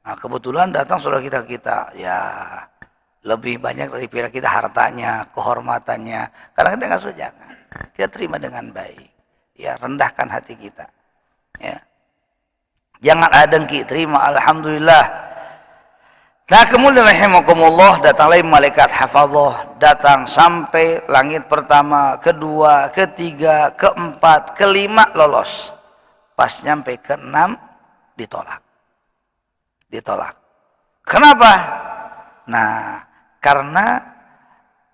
Nah, kebetulan datang saudara kita, ya lebih banyak daripada kita hartanya, kehormatannya. Karena kita nggak suka, jangan. Kita terima dengan baik. Ya, rendahkan hati kita. Ya. Jangan ada dengki, terima alhamdulillah. Nah, kemudian rahimakumullah, datang lagi malaikat hafadzah, datang sampai langit pertama, kedua, ketiga, keempat, kelima lolos. Pas nyampe keenam ditolak. Ditolak. Kenapa? Nah, karena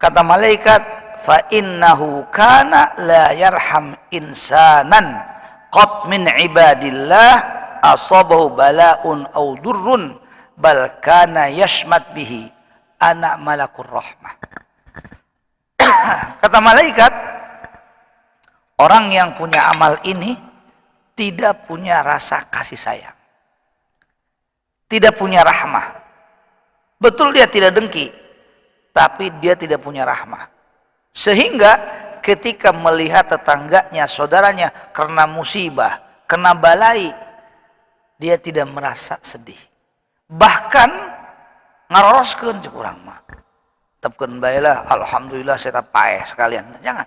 kata malaikat, fa innahu kana la yarham insanan qad min ibadillah asabahu bala'un aw durrun bal kana yashmat bihi anak malakur rahmah. Kata malaikat, orang yang punya amal ini tidak punya rasa kasih sayang, tidak punya rahmah. Betul dia tidak dengki, tapi dia tidak punya rahmah. Sehingga ketika melihat tetangganya, saudaranya kena musibah, kena balai, dia tidak merasa sedih. Bahkan ngaroskeun cek urang mah. Tepkeun bae lah, alhamdulillah saya paeh sekalian. Jangan.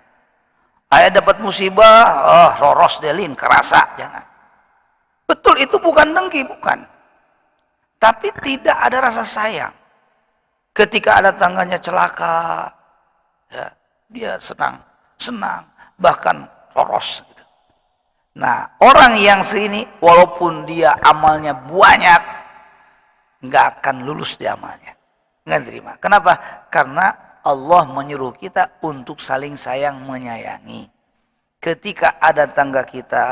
Aya dapat musibah, roros delin kerasa, jangan. Betul itu bukan dengki, bukan. Tapi tidak ada rasa sayang. Ketika ada tangganya celaka, ya, dia senang, bahkan roros. Gitu. Nah, orang yang segini, walaupun dia amalnya banyak, nggak akan lulus di amalnya, nggak terima. Kenapa? Karena Allah menyuruh kita untuk saling sayang menyayangi. Ketika ada tangga kita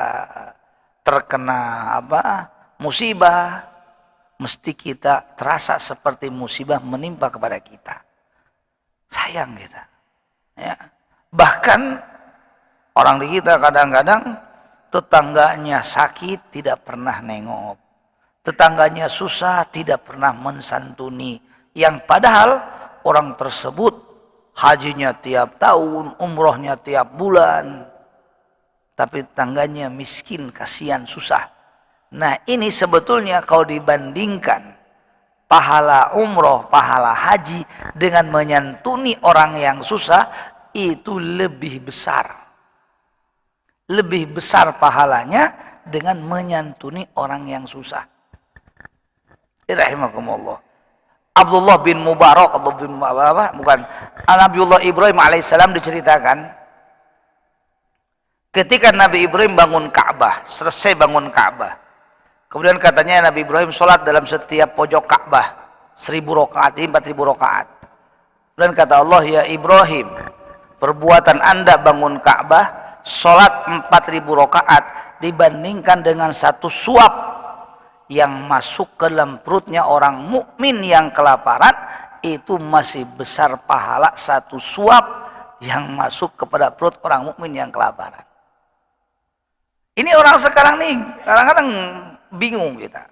terkena musibah, mesti kita terasa seperti musibah menimpa kepada kita. Sayang kita. Ya. Bahkan orang di kita kadang-kadang tetangganya sakit tidak pernah nengok. Tetangganya susah tidak pernah mensantuni. Yang padahal orang tersebut hajinya tiap tahun, umrohnya tiap bulan. Tapi tetangganya miskin, kasihan, susah. Nah ini sebetulnya kalau dibandingkan pahala umroh, pahala haji dengan menyantuni orang yang susah, itu lebih besar. Lebih besar pahalanya dengan menyantuni orang yang susah. Rahimakumullah. Abdullah bin Mubarak, bukan, Nabiullah Ibrahim alaihissalam diceritakan ketika Nabi Ibrahim bangun Ka'bah, selesai bangun Ka'bah. Kemudian katanya Nabi Ibrahim sholat dalam setiap pojok Ka'bah 1000 rakaat, 4000 rakaat. Dan kata Allah, ya Ibrahim, perbuatan anda bangun Ka'bah, sholat 4000 rakaat dibandingkan dengan satu suap yang masuk ke dalam perutnya orang mukmin yang kelaparan, itu masih besar pahala satu suap yang masuk kepada perut orang mukmin yang kelaparan. Ini orang sekarang nih kadang-kadang bingung kita.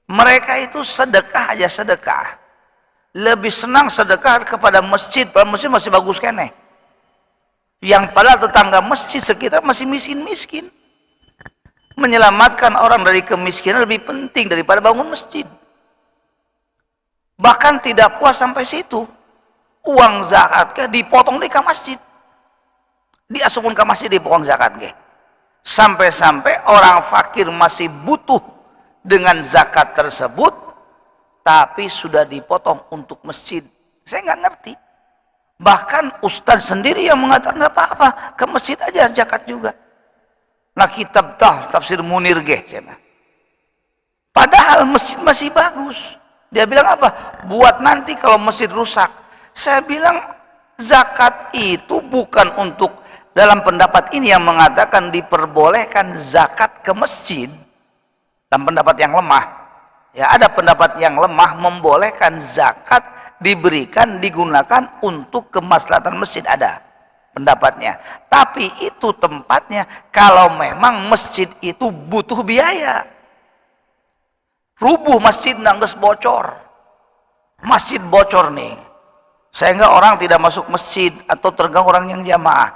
Mereka itu sedekah aja sedekah, lebih senang sedekah kepada masjid, padahal masjid masih bagus kene. Yang padahal tetangga masjid sekitar masih miskin-miskin. Menyelamatkan orang dari kemiskinan lebih penting daripada bangun masjid. Bahkan tidak puas sampai situ, uang zakatnya dipotong di masjid, diasupun ke masjid dipotong zakatnya. Sampai-sampai orang fakir masih butuh dengan zakat tersebut, tapi sudah dipotong untuk masjid. Saya nggak ngerti. Bahkan ustaz sendiri yang mengatakan nggak apa-apa, ke masjid aja zakat juga. Nah kitab tafsir Munir padahal masjid masih bagus. Dia bilang apa? Buat nanti kalau masjid rusak. Saya bilang zakat itu bukan untuk, dalam pendapat ini yang mengatakan diperbolehkan zakat ke masjid, dalam pendapat yang lemah. Ya, ada pendapat yang lemah membolehkan zakat diberikan, digunakan untuk kemaslahatan masjid, ada pendapatnya. Tapi itu tempatnya kalau memang masjid itu butuh biaya. Rubuh masjid nangges bocor. Masjid bocor nih, sehingga orang tidak masuk masjid atau terganggu orang yang jamaah.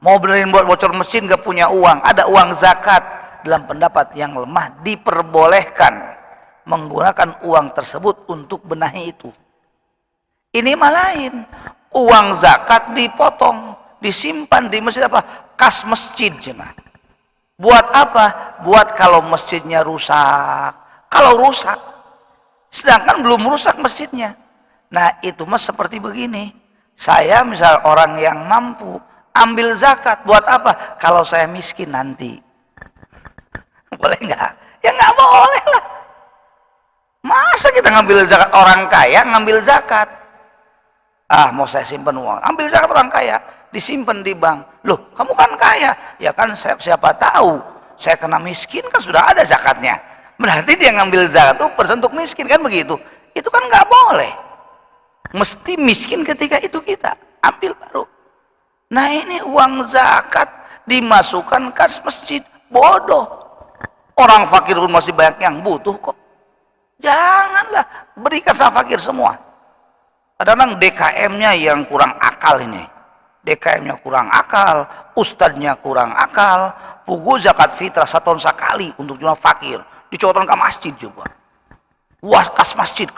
Mau benerin buat bocor masjid nggak punya uang, ada uang zakat. Dalam pendapat yang lemah diperbolehkan menggunakan uang tersebut untuk benahi itu. Ini mah lain. Uang zakat dipotong, disimpan di masjid apa? Kas masjid cina. Buat apa? Buat kalau masjidnya rusak. Kalau rusak, sedangkan belum rusak masjidnya. Nah itu mas seperti begini. Saya misal orang yang mampu ambil zakat. Buat apa? Kalau saya miskin nanti. Boleh nggak? Ya nggak boleh lah. Masa kita ngambil zakat orang kaya, ngambil zakat? Ah, mau saya simpan uang, ambil zakat orang kaya, disimpan di bank. Loh, kamu kan kaya. Ya kan siapa tahu saya kena miskin, kan sudah ada zakatnya. Berarti dia ngambil zakat itu persen untuk miskin, kan begitu. Itu kan nggak boleh. Mesti miskin ketika itu kita ambil baru. Nah ini uang zakat dimasukkan kas masjid, bodoh. Orang fakir pun masih banyak yang butuh kok. Janganlah berikan sama fakir semua. Kadang-kadang DKM-nya yang kurang akal ini. DKM-nya kurang akal, ustadznya kurang akal. Pugu zakat fitrah 1 tahun sekali untuk cuma fakir. Dicotokan ke masjid juga. Wah, kas masjid.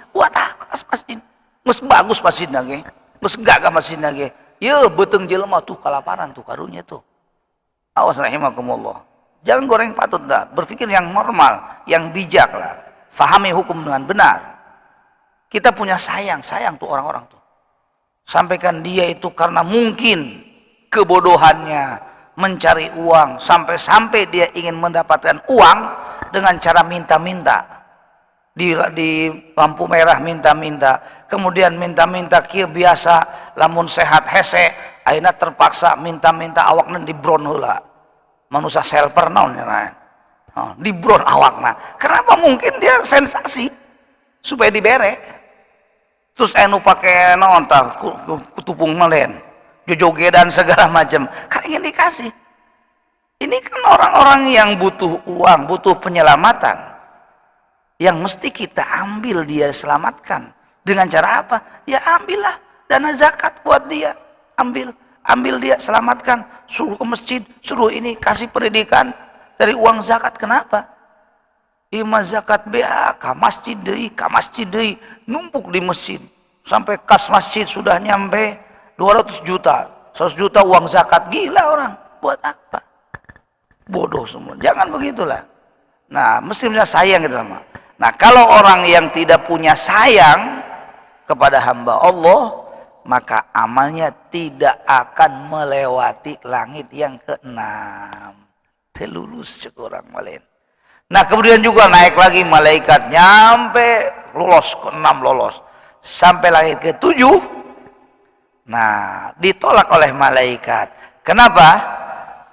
Buat apa kas masjid? Mas bagus masjid nage. Mas gagah masjid nage. Ya, beteng jelema tuh kelaparan tuh karunya tuh. Awas rahimakumullah. Jangan goreng patut dah. Berpikir yang normal, yang bijak lah. Fahami hukum dengan benar. Kita punya sayang tuh orang-orang tuh. Sampaikan dia itu karena mungkin kebodohannya mencari uang, sampai dia ingin mendapatkan uang dengan cara minta-minta. Di lampu merah minta-minta, kemudian minta-minta kieu biasa lamun sehat hese, akhirnya terpaksa minta-minta awakna dibron heula. Manusia selper naon ya. Dibron awakna. Kenapa? Mungkin dia sensasi supaya dibere. Terus enu pakai naon tah kutupung malen, jojogedan segala macam. Kan ingin dikasih. Ini kan orang-orang yang butuh uang, butuh penyelamatan. Yang mesti kita ambil dia selamatkan. Dengan cara apa? Ya ambillah dana zakat buat dia. Ambil dia selamatkan. Suruh ke masjid, suruh ini kasih pendidikan. Dari uang zakat kenapa? Ima zakat bea ka masjid deui, numpuk di masjid. Sampai kas masjid sudah nyampe 200 juta, 100 juta uang zakat. Gila orang, buat apa? Bodoh semua. Jangan begitulah. Nah, mesti punya sayang kita sama. Nah, kalau orang yang tidak punya sayang kepada hamba Allah, maka amalnya tidak akan melewati langit yang keenam. Telulus sekurang malen. Nah, kemudian juga naik lagi malaikat nyampe lolos ke-6 lolos sampai langit ke-7. Nah, ditolak oleh malaikat. Kenapa?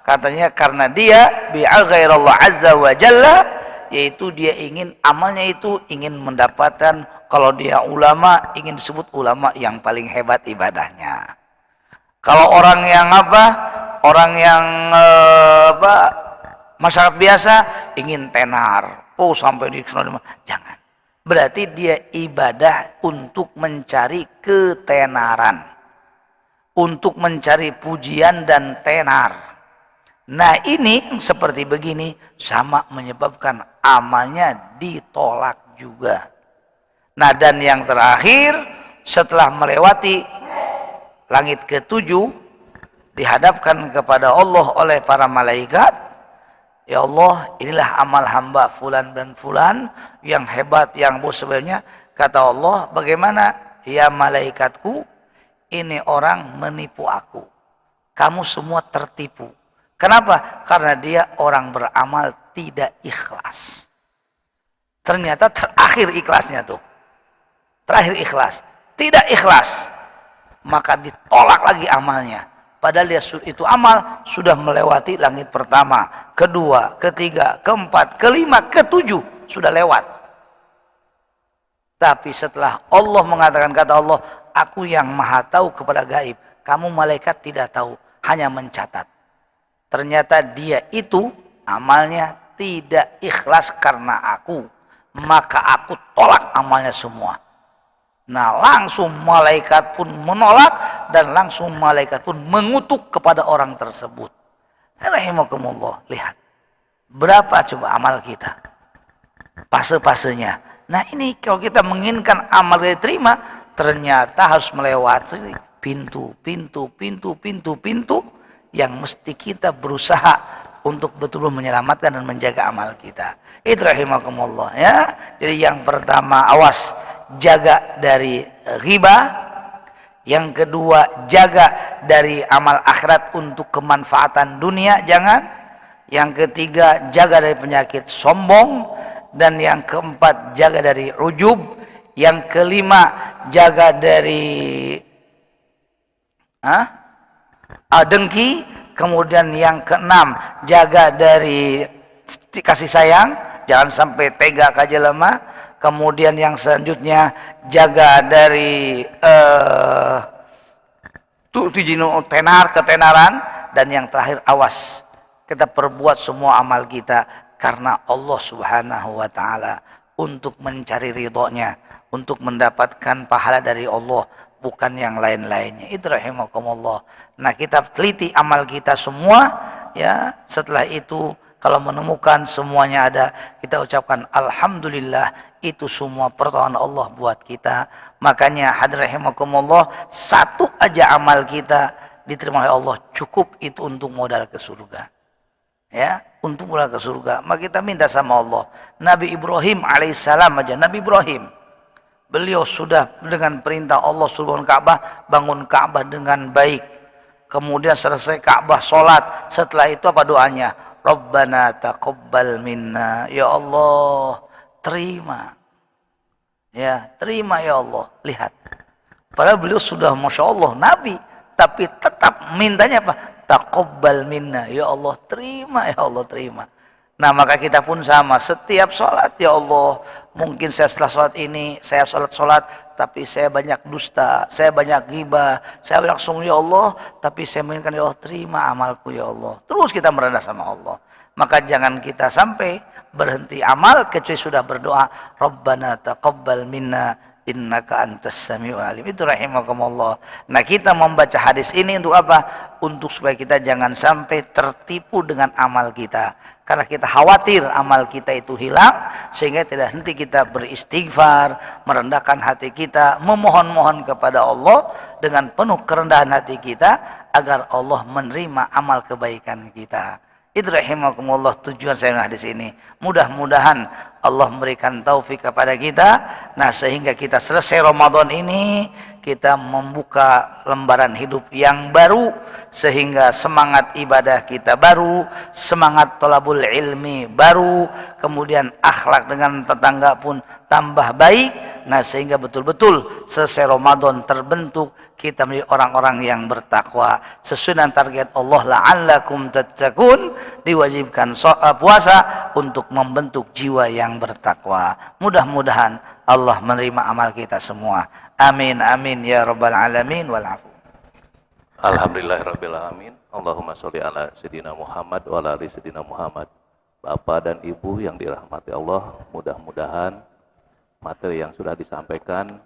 Katanya karena dia bi'aghairallah azza wa jalla, yaitu dia ingin amalnya itu ingin mendapatkan, kalau dia ulama ingin disebut ulama yang paling hebat ibadahnya. Kalau orang yang apa? Orang yang masyarakat biasa ingin tenar. Oh, sampai di sana. Jangan. Berarti dia ibadah untuk mencari ketenaran. Untuk mencari pujian dan tenar. Nah, ini seperti begini sama menyebabkan amalnya ditolak juga. Nah, dan yang terakhir setelah melewati langit ke-7 dihadapkan kepada Allah oleh para malaikat. Ya Allah, inilah amal hamba fulan dan fulan yang hebat, yang bos sebenarnya. Kata Allah, bagaimana ya malaikatku, ini orang menipu aku. Kamu semua tertipu. Kenapa? Karena dia orang beramal tidak ikhlas. Ternyata terakhir ikhlasnya tuh. Terakhir ikhlas. Tidak ikhlas. Maka ditolak lagi amalnya. Padahal dia itu amal sudah melewati langit pertama, kedua, ketiga, keempat, kelima, ke-7 sudah lewat. Tapi setelah Allah mengatakan, kata Allah, aku yang maha tahu kepada gaib, kamu malaikat tidak tahu, hanya mencatat. Ternyata dia itu amalnya tidak ikhlas karena aku, maka aku tolak amalnya semua. Nah, langsung malaikat pun menolak dan langsung malaikat pun mengutuk kepada orang tersebut. Rahimakumullah, lihat berapa coba amal kita, fase-fasenya. Nah, ini kalau kita menginginkan amal diterima, ternyata harus melewati pintu yang mesti kita berusaha untuk betul-betul menyelamatkan dan menjaga amal kita. Itu rahimakumullah ya. Jadi yang pertama, awas, jaga dari ghibah. Yang kedua, jaga dari amal akhirat untuk kemanfaatan dunia, jangan. Yang ketiga, jaga dari penyakit sombong. Dan yang keempat, jaga dari ujub. Yang kelima, jaga dari dengki. Kemudian yang keenam, jaga dari kasih sayang, jangan sampai tega kaja lemah. Kemudian yang selanjutnya, jaga dari ketenaran. Dan yang terakhir, awas, kita perbuat semua amal kita karena Allah subhanahu wa ta'ala, untuk mencari ridhonya, untuk mendapatkan pahala dari Allah, bukan yang lain-lainnya. Itu rahimakumullah. Nah, kita teliti amal kita semua ya. Setelah itu kalau menemukan semuanya ada, kita ucapkan alhamdulillah, itu semua pertolongan Allah buat kita. Makanya hadirin rahimakumullah, satu aja amal kita diterima oleh Allah, cukup itu untuk modal ke surga. Ya, untuk modal ke surga. Maka kita minta sama Allah. Nabi Ibrahim alaihissalam aja, Nabi Ibrahim, beliau sudah dengan perintah Allah suruh bangun Ka'bah dengan baik. Kemudian selesai Ka'bah, sholat. Setelah itu apa doanya? Rabbana taqabbal minna. Ya Allah, terima. Ya, terima ya Allah. Lihat. Padahal beliau sudah Masya Allah Nabi, tapi tetap mintanya apa? Taqabbal minna. Ya Allah, terima. Ya Allah, terima. Nah, maka kita pun sama. Setiap sholat, ya Allah, mungkin saya setelah sholat ini, saya sholat, tapi saya banyak dusta, saya banyak ghibah, saya banyak sombong, ya Allah, tapi saya menginginkan, ya Allah, terima amalku, ya Allah. Terus kita merendah sama Allah. Maka jangan kita sampai berhenti amal kecuali sudah berdoa, Rabbana taqabbal minna innaka antas samiul alim. Itu rahimakumullah. Nah, kita membaca hadis ini untuk apa? Untuk supaya kita jangan sampai tertipu dengan amal kita. Karena kita khawatir amal kita itu hilang, sehingga tidak henti kita beristighfar, merendahkan hati kita, memohon-mohon kepada Allah dengan penuh kerendahan hati kita agar Allah menerima amal kebaikan kita. Itu rahimakumullah tujuan saya hadis ini. Mudah-mudahan Allah memberikan taufik kepada kita. Nah, sehingga kita selesai Ramadan ini, kita membuka lembaran hidup yang baru, sehingga semangat ibadah kita baru, semangat thalabul ilmi baru, kemudian akhlak dengan tetangga pun tambah baik. Nah, sehingga betul-betul selesai Ramadan terbentuk kita menjadi orang-orang yang bertakwa sesuai dengan target Allah, la'allakum tattaqun, diwajibkan puasa untuk membentuk jiwa yang bertakwa. Mudah-mudahan Allah menerima amal kita semua. Amin amin ya rabbal alamin wal afu. Alhamdulillahirabbil alamin. Allahumma sholli ala sayidina Muhammad wa ala ali sayidina Muhammad. Bapak dan Ibu yang dirahmati Allah, mudah-mudahan materi yang sudah disampaikan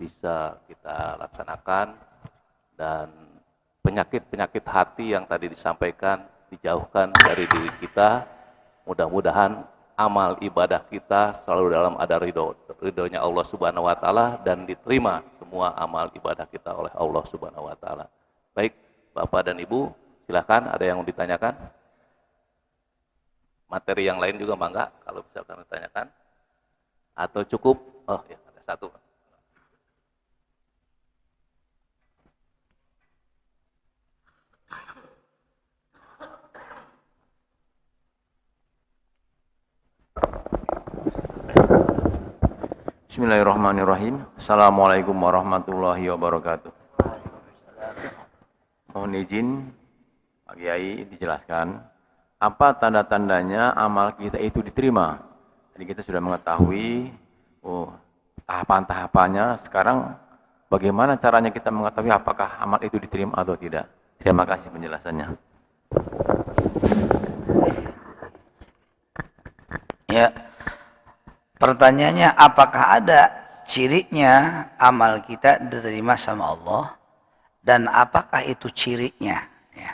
bisa kita laksanakan dan penyakit-penyakit hati yang tadi disampaikan dijauhkan dari diri kita. Mudah-mudahan amal ibadah kita selalu dalam ada ridhonya Allah Subhanahu wa taala dan diterima semua amal ibadah kita oleh Allah Subhanahu wa taala. Baik, Bapak dan Ibu, silakan ada yang mau ditanyakan? Materi yang lain juga mangga kalau bisa ditanyakan. Atau cukup? Oh ya, ada satu. Bismillahirrahmanirrahim. Assalamualaikum warahmatullahi wabarakatuh. Mohon izin Pak Kiai dijelaskan apa tanda-tandanya amal kita itu diterima. Jadi kita sudah mengetahui tahapan-tahapannya. Sekarang bagaimana caranya kita mengetahui apakah amal itu diterima atau tidak? Terima kasih penjelasannya. Ya. Pertanyaannya, apakah ada cirinya amal kita diterima sama Allah, dan apakah itu cirinya? Ya.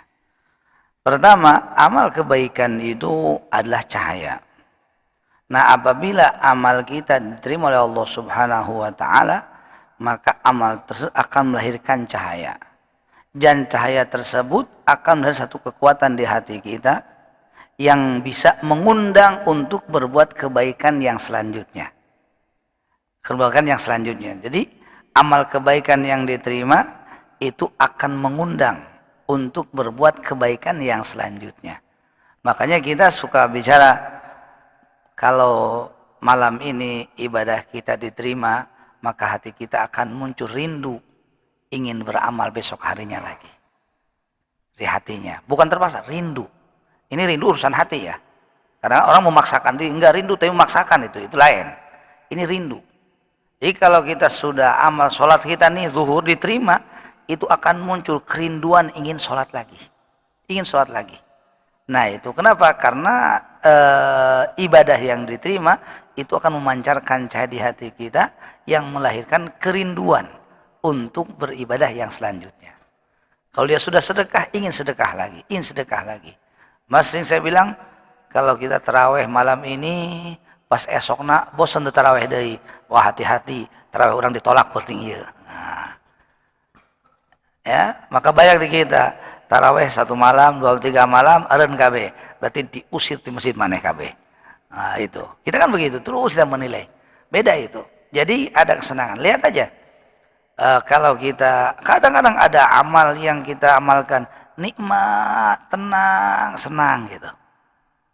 Pertama, amal kebaikan itu adalah cahaya. Nah, apabila amal kita diterima oleh Allah Subhanahu wa taala, maka amal tersebut akan melahirkan cahaya. Dan cahaya tersebut akan menjadi satu kekuatan di hati kita yang bisa mengundang untuk berbuat kebaikan yang selanjutnya. Kebaikan yang selanjutnya. Jadi, amal kebaikan yang diterima itu akan mengundang untuk berbuat kebaikan yang selanjutnya. Makanya kita suka bicara, kalau malam ini ibadah kita diterima, maka hati kita akan muncul rindu ingin beramal besok harinya lagi. Di hatinya. Bukan terpaksa, rindu. Ini rindu urusan hati ya. Karena orang memaksakan diri, enggak rindu tapi memaksakan itu lain. Ini rindu. Jadi kalau kita sudah amal sholat kita nih zuhur diterima, itu akan muncul kerinduan ingin sholat lagi. Ingin sholat lagi. Nah itu kenapa? Karena ibadah yang diterima itu akan memancarkan cahaya di hati kita yang melahirkan kerinduan untuk beribadah yang selanjutnya. Kalau dia sudah sedekah, ingin sedekah lagi, ingin sedekah lagi. Mas sering saya bilang, kalau kita taraweh malam ini, pas esokna bosan tuh taraweh deui. Wah, hati-hati, taraweh orang ditolak bertinggi. Nah. Ya, maka banyak di kita taraweh 1 malam, 2, 3 malam, eureun kabeh. Berarti diusir di masjid maneh kabeh. Nah, itu. Kita kan begitu, terus kita menilai. Beda itu. Jadi ada kesenangan. Lihat aja. Kalau kita kadang-kadang ada amal yang kita amalkan nikmat, tenang, senang gitu.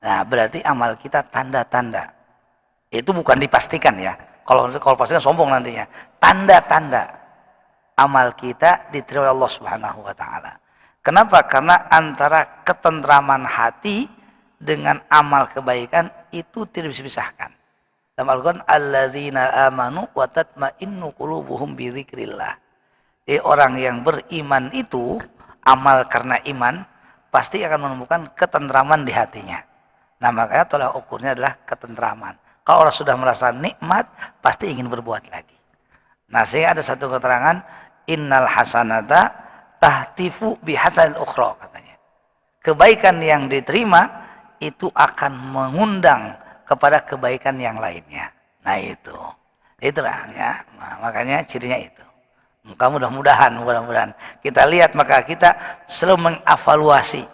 Nah, berarti amal kita tanda-tanda. Itu bukan dipastikan ya. Kalau pastikan sombong nantinya. Tanda-tanda amal kita diterima oleh Allah Subhanahu wa taala. Kenapa? Karena antara ketentraman hati dengan amal kebaikan itu tidak bisa dipisahkan. Dalam Al-Qur'an, alladzina amanu wa tatma'innu qulubuhum bi dzikrillah. Orang yang beriman itu amal karena iman pasti akan menemukan ketentraman di hatinya. Nah, makanya tolak ukurnya adalah ketentraman. Kalau orang sudah merasa nikmat, pasti ingin berbuat lagi. Nah, sehingga ada satu keterangan, innal hasanata tahtifu bihasanil ukhra, katanya. Kebaikan yang diterima itu akan mengundang kepada kebaikan yang lainnya. Nah, itulah ya. Nah, makanya cirinya itu. Maka mudah-mudahan kita lihat, maka kita selalu mengevaluasi.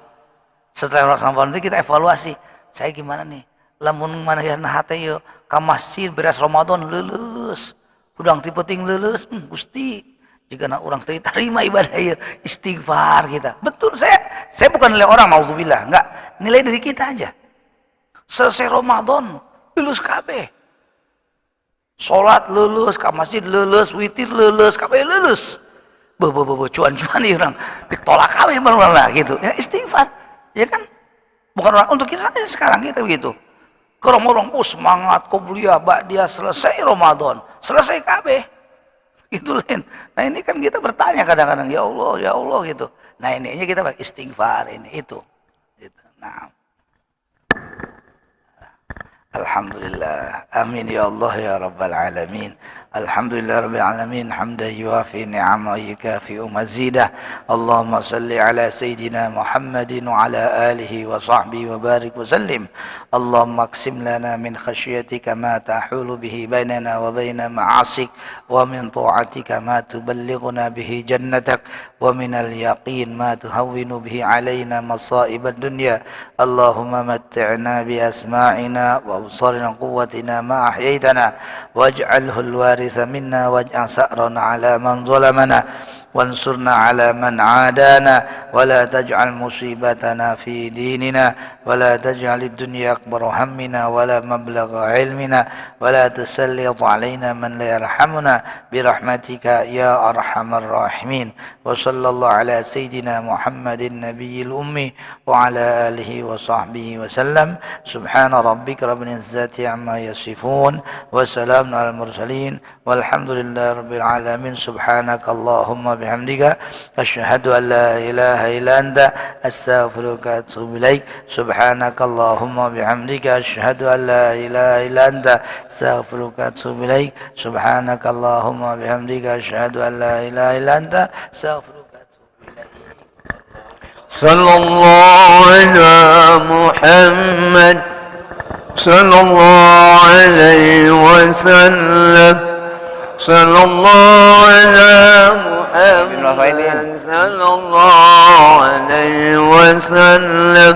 Setelah Ramadan itu kita evaluasi. Saya gimana nih? Lamun manahan hate yo ka masjid beres Ramadan lulus. Udang tipe ting lulus, Gusti. Jika orang terima ibadah ya istighfar kita. Betul, saya bukan nilai orang, mauzubillah, enggak. Nilai diri kita aja. Selesai Ramadan, lulus kabeh. Salat lulus, ke masjid lulus, witir lulus, kabeh lulus. Cuan-cuan nih orang ditolak kabeh malah gitu. Ya istighfar, ya kan? Bukan orang untuk kita saja sekarang kita begitu. Orang semangat kuliah, dia selesai Ramadan, selesai kabeh. Gitu Len. Nah, ini kan kita bertanya kadang-kadang, ya Allah gitu. Nah, ini kita istighfar itu. Gitu. Nah. Alhamdulillah. Amin ya Allah ya Rabbal Alamin. Alhamdulillah Rabbil Alamin. Hamdan yuafi ni'ama yukafi mazidah. Allahumma salli ala Sayyidina Muhammadin wa ala alihi wa sahbihi wa barik wa sallim. Allahumma aqsim lana min khasyatika ma tahulu bihi bainana wa baina ma'asik, wa min ta'atika ma tuballighuna bihi jannatak, wa min al-yaqin ma tuhawwinu bihi alayna masa'ib ad-dunya. Allahumma matti'na bi asma'ina wa absarina quwwatina ma ahyaytana waj'alhu al-waritha minna waj'al sa'rana ala man zalamana وانصرنا على من عادانا ولا تجعل مصيبتنا في ديننا ولا تجعل الدنيا أكبر همنا ولا مبلغ علمنا ولا تسلط علينا من لا يرحمنا برحمتك يا أرحم الراحمين وصلى الله على سيدنا محمد النبي الأمي وعلى آله وصحبه وسلم سبحان ربك رب العزة عما يصفون وسلام على المرسلين والحمد لله رب العالمين سبحانك اللهم bihamdika asyhadu an la ilaha illa anta astaghfiruka wa atubu ilaik subhanakallahumma bihamdika asyhadu an la ilaha illa anta astaghfiruka wa atubu ilaik subhanakallahumma bihamdika asyhadu an la ilaha illa anta astaghfiruka wa atubu ilaik. Sallallahu ala Muhammad sallallahu alaihi wasallam sallallahu ala محمد صلى الله عليه وسلم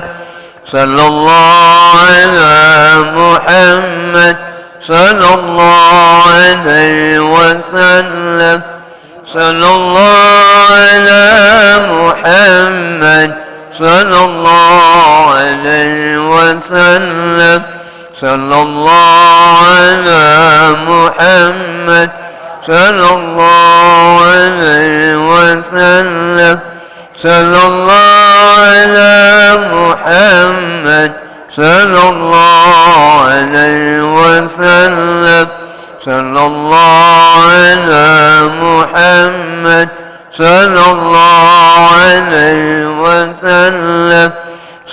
صلى الله على محمد صلى الله عليه وسلم صلى الله على محمد صلى الله عليه وسلم صلى الله على محمد صلى الله عليه وسلم صلى الله على محمد صلى الله عليه وسلم صلى الله على محمد صلى الله عليه وسلم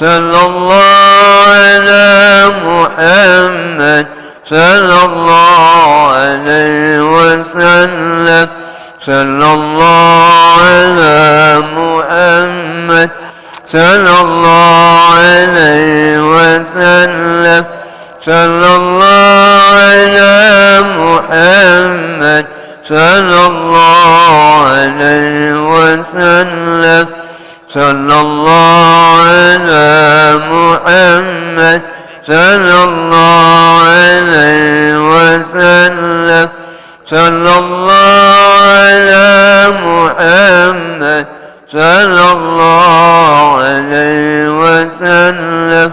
صلى الله على محمد صلى الله عليه وسلم صلى الله على محمد صلى الله عليه وسلم صلى الله على محمد صلى الله عليه وسلم صلى الله على محمد صلى الله عليه وسلم صلى الله على محمد صلى الله عليه وسلم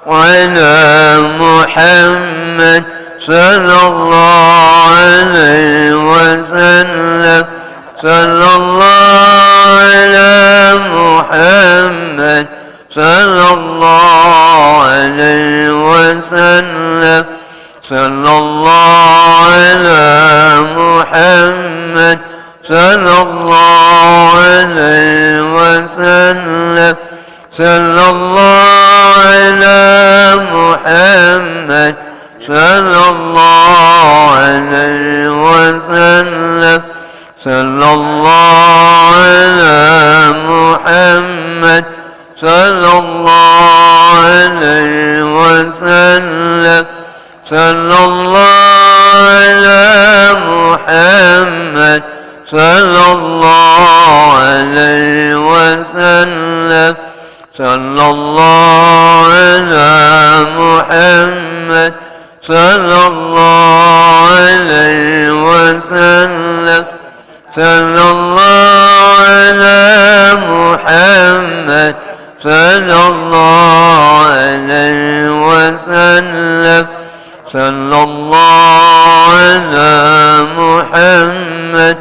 وعلى محمد صلى الله عليه وسلم صلى الله على محمد صلى الله عليه وسلم صلى الله على محمد صلى الله عليه وسلم صلى الله على محمد صلى الله عليه صلى الله عليه وسلم صلى الله على محمد صلى الله عليه وسلم صلى الله على محمد صلى الله عليه وسلم صلى الله على محمد صلى الله عليه وسلم صلى الله على محمد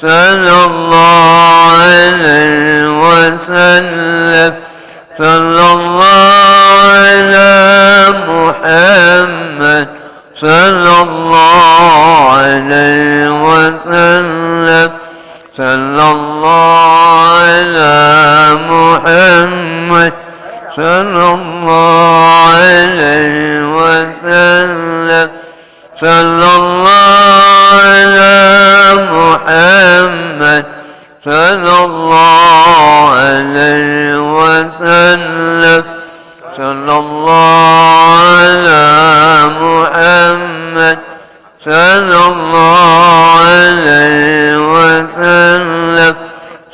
صلى الله عليه وسلم صلى الله على محمد صلى الله عليه وسلم صلى الله على محمد صلى الله عليه وسلم صلى الله على محمد صلى الله عليه وسلم صلى الله على محمد صلى الله عليه وسلم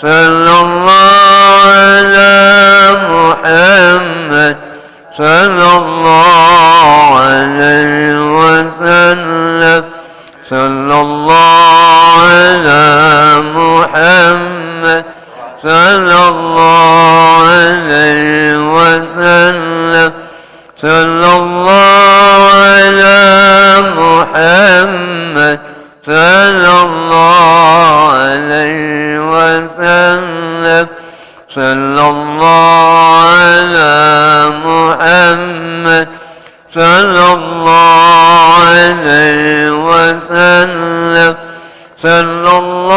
صلى الله على محمد صلى الله عليه وسلم صلى الله على محمد صلى الله عليه وسلم صلى الله على محمد صلى الله عليه وسلم صلى الله على محمد صلى الله عليه وسلم صلى الله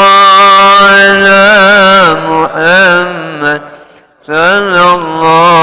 على محمد صلى الله